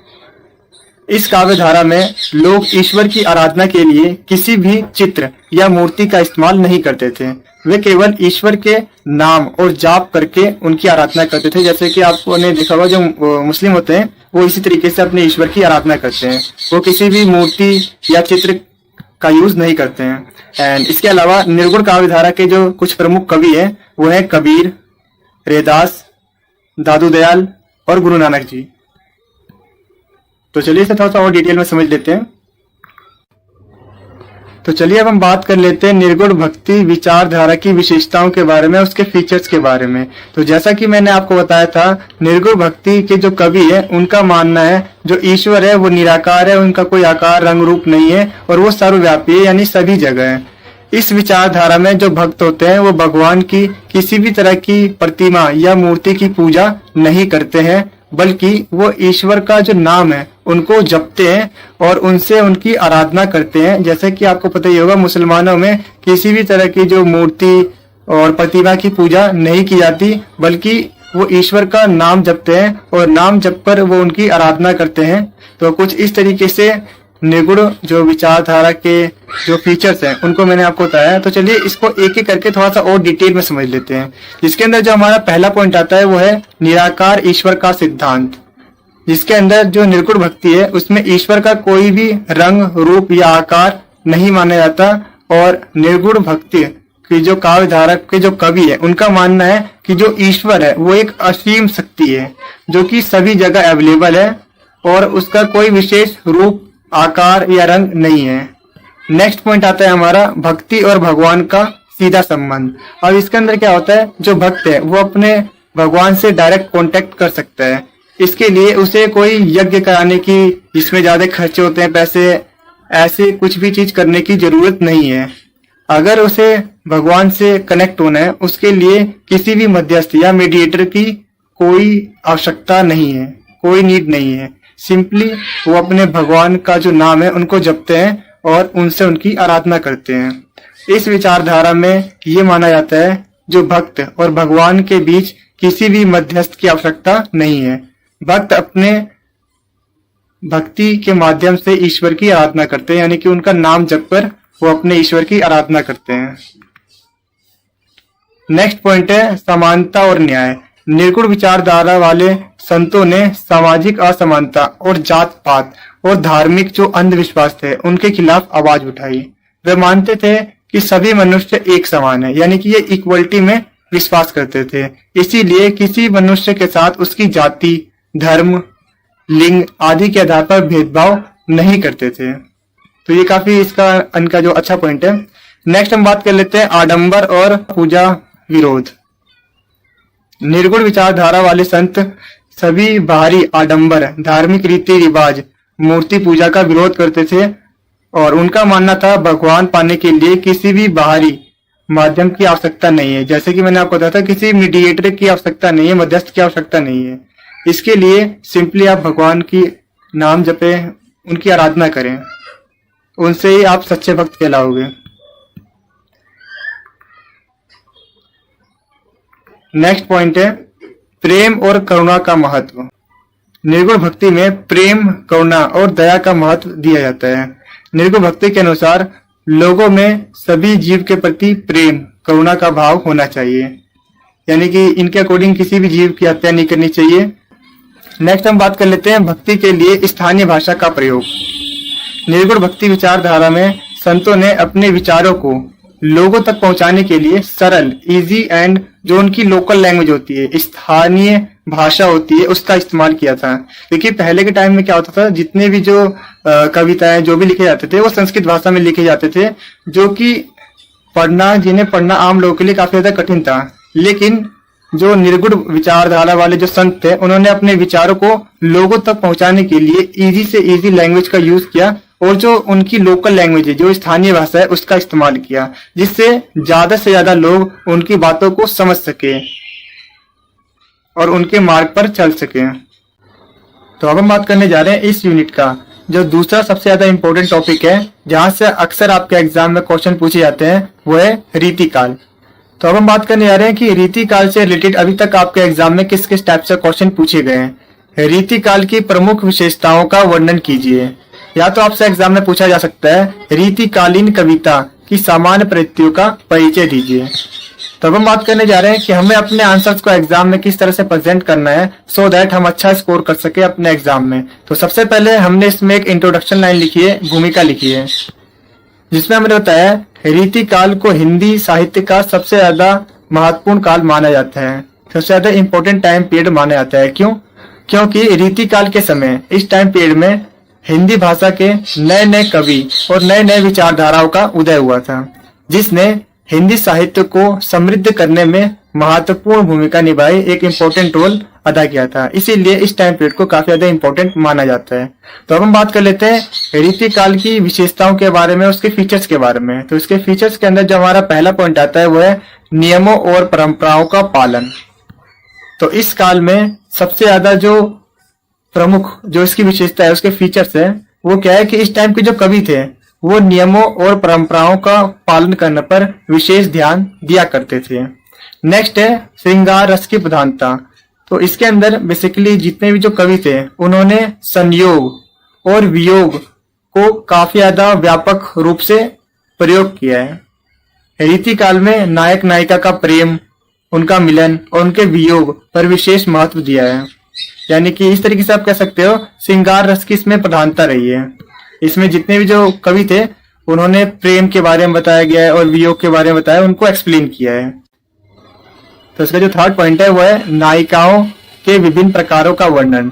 इस काव्य धारा में लोग ईश्वर की आराधना के लिए किसी भी चित्र या मूर्ति का इस्तेमाल नहीं करते थे। वे केवल ईश्वर के नाम और जाप करके उनकी आराधना करते थे। जैसे कि आपने देखा होगा, जो मुस्लिम होते हैं वो इसी तरीके से अपने ईश्वर की आराधना करते हैं, वो किसी भी मूर्ति या चित्र का यूज नहीं करते हैं। एंड इसके अलावा निर्गुण काव्य धारा के जो कुछ प्रमुख कवि हैं वो है कबीर, रैदास, दादू दयाल और गुरु नानक जी। तो चलिए इसे थोड़ा सा और डिटेल में समझ लेते हैं। तो चलिए अब हम बात कर लेते हैं निर्गुण भक्ति विचारधारा की विशेषताओं के बारे में, उसके फीचर्स के बारे में। तो जैसा कि मैंने आपको बताया था, निर्गुण भक्ति के जो कवि है उनका मानना है जो ईश्वर है वो निराकार है, उनका कोई आकार रंग रूप नहीं है और वो सर्वव्यापी है, यानी सभी जगह है। इस विचारधारा में जो भक्त होते हैं वो भगवान की किसी भी तरह की प्रतिमा या मूर्ति की पूजा नहीं करते हैं, बल्कि वो ईश्वर का जो नाम है उनको जपते हैं और उनसे उनकी आराधना करते हैं। जैसे कि आपको पता ही होगा, मुसलमानों में किसी भी तरह की जो मूर्ति और प्रतिमा की पूजा नहीं की जाती, बल्कि वो ईश्वर का नाम जपते हैं और नाम जप कर वो उनकी आराधना करते हैं। तो कुछ इस तरीके से निर्गुण जो विचारधारा के जो फीचर्स हैं उनको मैंने आपको बताया। तो चलिए इसको एक एक करके थोड़ा सा और डिटेल में समझ लेते हैं। जिसके अंदर जो हमारा पहला पॉइंट आता है वो है निराकार ईश्वर का सिद्धांत, जिसके अंदर जो निर्गुण भक्ति है उसमें ईश्वर का कोई भी रंग, रूप या आकार नहीं माना जाता। और निर्गुण भक्ति कि जो काव्य धारक के जो कवि है उनका मानना है कि जो ईश्वर है वो एक असीम शक्ति है जो कि सभी जगह अवेलेबल है और उसका कोई विशेष रूप, आकार या रंग नहीं है। नेक्स्ट पॉइंट आता है हमारा भक्ति और भगवान का सीधा संबंध। अब इसके अंदर क्या होता है, जो भक्त है वो अपने भगवान से डायरेक्ट कांटेक्ट कर सकता है। इसके लिए उसे कोई यज्ञ कराने की, जिसमें ज्यादा खर्चे होते हैं पैसे, ऐसे कुछ भी चीज करने की जरूरत नहीं है। अगर उसे भगवान से कनेक्ट होना है उसके लिए किसी भी मध्यस्थ या मीडिएटर की कोई आवश्यकता नहीं है, कोई नीड नहीं है। सिंपली वो अपने भगवान का जो नाम है उनको जपते हैं और उनसे उनकी आराधना करते हैं। इस विचारधारा में ये माना जाता है जो भक्त और भगवान के बीच किसी भी मध्यस्थ की आवश्यकता नहीं है। भक्त अपने भक्ति के माध्यम से ईश्वर की आराधना करते हैं, यानी कि उनका नाम जप कर वो अपने ईश्वर की आराधना करते हैं। नेक्स्ट पॉइंट है समानता और न्याय। निर्गुण विचारधारा वाले संतों ने सामाजिक असमानता और जात पात और धार्मिक जो अंधविश्वास थे उनके खिलाफ आवाज उठाई। वे मानते थे कि सभी मनुष्य एक समान है, यानी कि ये इक्वलिटी में विश्वास करते थे। इसीलिए किसी मनुष्य के साथ उसकी जाति, धर्म, लिंग आदि के आधार पर भेदभाव नहीं करते थे। तो ये काफी इनका जो अच्छा पॉइंट है। नेक्स्ट हम बात कर लेते हैं आडंबर और पूजा विरोध। निर्गुण विचारधारा वाले संत सभी बाहरी आडंबर, धार्मिक रीति रिवाज, मूर्ति पूजा का विरोध करते थे और उनका मानना था भगवान पाने के लिए किसी भी बाहरी माध्यम की आवश्यकता नहीं है। जैसे कि मैंने आपको बताया था, किसी मीडिएटर की आवश्यकता नहीं है, मध्यस्थ की आवश्यकता नहीं है। इसके लिए सिंपली आप भगवान की नाम जपे, उनकी आराधना करें, उनसे ही आप सच्चे भक्त कहलाओगे। नेक्स्ट पॉइंट है प्रेम और करुणा का महत्व। निर्गुण भक्ति में प्रेम, करुणा और दया का महत्व दिया जाता है। निर्गुण भक्ति के अनुसार लोगों में सभी जीव के प्रति प्रेम, करुणा का भाव होना चाहिए, यानी कि इनके अकॉर्डिंग किसी भी जीव की हत्या नहीं करनी चाहिए। नेक्स्ट हम बात कर लेते हैं भक्ति के लिए स्थानीय भाषा का प्रयोग। निर्गुण भक्ति विचारधारा में संतों ने अपने विचारों को लोगों तक पहुंचाने के लिए सरल, इजी एंड जो उनकी लोकल लैंग्वेज होती है, स्थानीय भाषा होती है, उसका इस्तेमाल किया था। देखिए पहले के टाइम में क्या होता था, जितने भी जो कविताएं जो भी लिखे जाते थे वो संस्कृत भाषा में लिखे जाते थे, जो कि जिन्हें पढ़ना आम लोगों के लिए काफी ज्यादा कठिन था। लेकिन जो निर्गुण विचारधारा वाले जो संत थे उन्होंने अपने विचारों को लोगों तक पहुंचाने के लिए इजी से इजी लैंग्वेज का यूज किया और जो उनकी लोकल लैंग्वेज है, जो स्थानीय भाषा है, उसका इस्तेमाल किया, जिससे ज्यादा से ज्यादा लोग उनकी बातों को समझ सके और उनके मार्ग पर चल सके। तो अब हम बात करने जा रहे हैं इस यूनिट का जो दूसरा सबसे ज्यादा इंपॉर्टेंट टॉपिक है, जहां से अक्सर आपके एग्जाम में क्वेश्चन पूछे जाते हैं, वो है रीतिकाल। तो अब हम बात करने जा रहे हैं कि रीतिकाल से रिलेटेड अभी तक आपके एग्जाम में किस किस टाइप से क्वेश्चन पूछे गए हैं। रीतिकाल की प्रमुख विशेषताओं का वर्णन कीजिए। या तो आपसे एग्जाम में पूछा जा सकता है रीतिकालीन कविता की सामान्य प्रवृत्तियों का परिचय दीजिए। तो अब हम बात करने जा रहे हैं कि हमें अपने आंसर्स को एग्जाम में किस तरह से प्रेजेंट करना है सो दैट हम अच्छा स्कोर कर सके अपने एग्जाम में। तो सबसे पहले हमने इसमें एक इंट्रोडक्शन लाइन लिखी है, भूमिका लिखी है, जिसमें हमने बताया रीतिकाल को हिंदी साहित्य का सबसे ज्यादा महत्वपूर्ण काल माना जाता है, सबसे ज्यादा इंपॉर्टेंट टाइम पीरियड माना जाता है। क्यों? क्योंकि रीतिकाल के समय इस टाइम पीरियड में हिंदी भाषा के नए नए कवि और नए नए विचारधाराओं का उदय हुआ था, जिसने हिंदी साहित्य को समृद्ध करने में महत्वपूर्ण भूमिका निभाई, एक इम्पोर्टेंट रोल अदा किया था। इसीलिए इस टाइम पीरियड को काफी ज्यादा इम्पोर्टेंट माना जाता है। तो अब हम बात कर लेते हैं रीति काल की विशेषताओं के बारे में, उसके फीचर्स के बारे में। तो इसके फीचर्स के अंदर जो हमारा पहला पॉइंट आता है वो है नियमों और परंपराओं का पालन। तो इस काल में सबसे ज्यादा जो प्रमुख जो इसकी विशेषता है, उसके फीचर्स है, वो क्या है कि इस टाइम के जो कवि थे वो नियमों और परंपराओं का पालन करने पर विशेष ध्यान दिया करते थे। नेक्स्ट है श्रृंगार रस की प्रधानता। तो इसके अंदर बेसिकली जितने भी जो कवि थे उन्होंने संयोग और वियोग को काफी ज्यादा व्यापक रूप से प्रयोग किया है। रीति काल में नायक नायिका का प्रेम, उनका मिलन और उनके वियोग पर विशेष महत्व दिया है। यानी कि इस तरीके से आप कह सकते हो श्रृंगार रस की इसमें प्रधानता रही है। इसमें जितने भी जो कवि थे उन्होंने प्रेम के बारे में बताया गया है और वियोग के बारे में बताया, उनको एक्सप्लेन किया है। तो इसका जो थर्ड पॉइंट है वो है नायिकाओं के विभिन्न प्रकारों का वर्णन।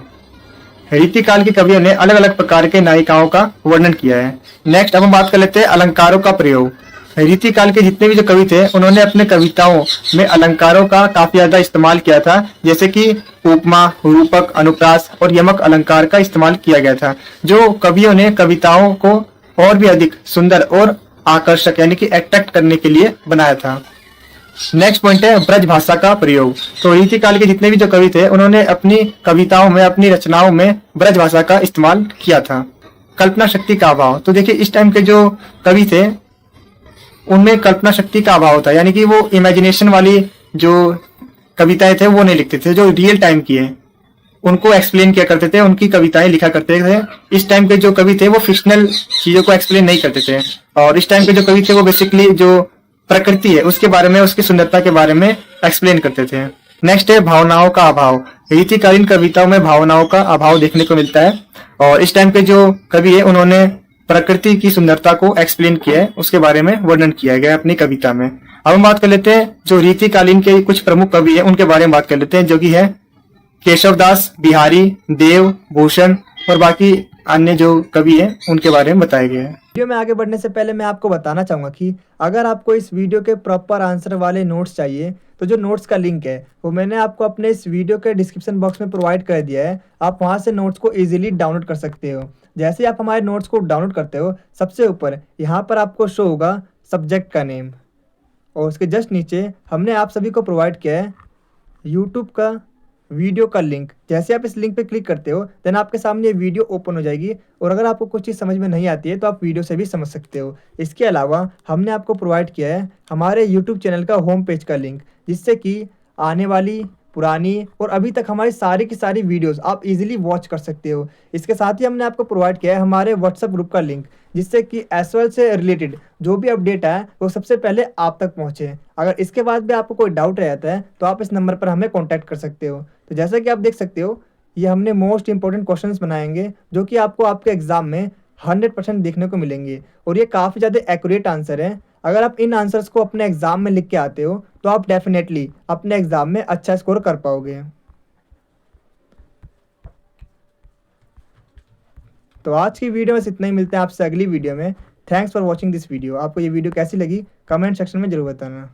रीति काल के कवियों ने अलग अलग प्रकार के नायिकाओं का वर्णन किया है। नेक्स्ट अब हम बात कर लेते हैं अलंकारों का प्रयोग। रीति काल के जितने भी जो कवि थे उन्होंने अपने कविताओं में अलंकारों का काफी ज्यादा इस्तेमाल किया था, जैसे कि उपमा, रूपक, अनुप्रास और यमक अलंकार का इस्तेमाल किया गया था, जो कवियों ने कविताओं को और भी अधिक सुंदर और आकर्षक यानी कि अट्रैक्ट करने के लिए बनाया था। नेक्स्ट पॉइंट है ब्रज भाषा का प्रयोग। तो रीति काल के जितने भी जो कवि थे उन्होंने अपनी कविताओं में, अपनी रचनाओं में ब्रज भाषा का इस्तेमाल किया था। कल्पना शक्ति का अभाव। तो देखिए इस टाइम के जो कवि थे उनमें कल्पना शक्ति का अभाव था, यानी कि वो इमेजिनेशन वाली जो कविताएं थे वो नहीं लिखते थे, जो रियल टाइम की है उनको एक्सप्लेन किया करते थे, उनकी कविताएं लिखा करते थे। इस टाइम के जो कवि थे वो फिक्शनल चीजों को एक्सप्लेन नहीं करते थे, और इस टाइम के जो कवि थे वो बेसिकली जो प्रकृति है उसके बारे में, उसकी सुंदरता के बारे में एक्सप्लेन करते थे। नेक्स्ट है भावनाओं का अभाव। रीतिकालीन कविताओं में भावनाओं का अभाव देखने को मिलता है, और इस टाइम के जो कवि है उन्होंने प्रकृति की सुंदरता को एक्सप्लेन किया है, उसके बारे में वर्णन किया गया अपनी कविता में। अब हम बात कर लेते हैं जो रीतिकालीन के कुछ प्रमुख कवि है उनके बारे में बात कर लेते हैं, जो कि है केशवदास, बिहारी, देव, भूषण और बाकी अन्य जो कवि है उनके बारे में बताया गया है। वीडियो में आगे बढ़ने से पहले मैं आपको बताना चाहूँगा कि अगर आपको इस वीडियो के प्रॉपर आंसर वाले नोट्स चाहिए तो जो नोट्स का लिंक है वो मैंने आपको अपने इस वीडियो के डिस्क्रिप्शन बॉक्स में प्रोवाइड कर दिया है। आप वहाँ से नोट्स को इजीली डाउनलोड कर सकते हो। जैसे ही आप हमारे नोट्स को डाउनलोड करते हो, सबसे ऊपर यहाँ पर आपको शो होगा सब्जेक्ट का नेम, और उसके जस्ट नीचे हमने आप सभी को प्रोवाइड किया है यूट्यूब का वीडियो का लिंक। जैसे आप इस लिंक पे क्लिक करते हो देन आपके सामने ये वीडियो ओपन हो जाएगी, और अगर आपको कुछ चीज़ समझ में नहीं आती है तो आप वीडियो से भी समझ सकते हो। इसके अलावा हमने आपको प्रोवाइड किया है हमारे यूट्यूब चैनल का होम पेज का लिंक, जिससे कि आने वाली, पुरानी और अभी तक हमारी सारी की सारी वीडियोस आप इजीली वॉच कर सकते हो। इसके साथ ही हमने आपको प्रोवाइड किया है हमारे व्हाट्सएप ग्रुप का लिंक, जिससे कि एसवाल से रिलेटेड जो भी अपडेट है वो सबसे पहले आप तक पहुंचे। अगर इसके बाद भी आपको कोई डाउट रहता है तो आप इस नंबर पर हमें कॉन्टैक्ट कर सकते हो। तो जैसा कि आप देख सकते हो ये हमने मोस्ट इंपॉर्टेंट क्वेश्चंस बनाएंगे जो कि आपको आपके एग्जाम में 100% देखने को मिलेंगे, और ये काफ़ी ज़्यादा एक्यूरेट आंसर है। अगर आप इन आंसर्स को अपने एग्जाम में लिख के आते हो तो आप डेफिनेटली अपने एग्जाम में अच्छा स्कोर कर पाओगे। तो आज की वीडियो में इतना ही, मिलते हैं आपसे अगली वीडियो में। Thanks for watching this video. आपको ये वीडियो कैसी लगी कमेंट सेक्शन में जरूर बताना।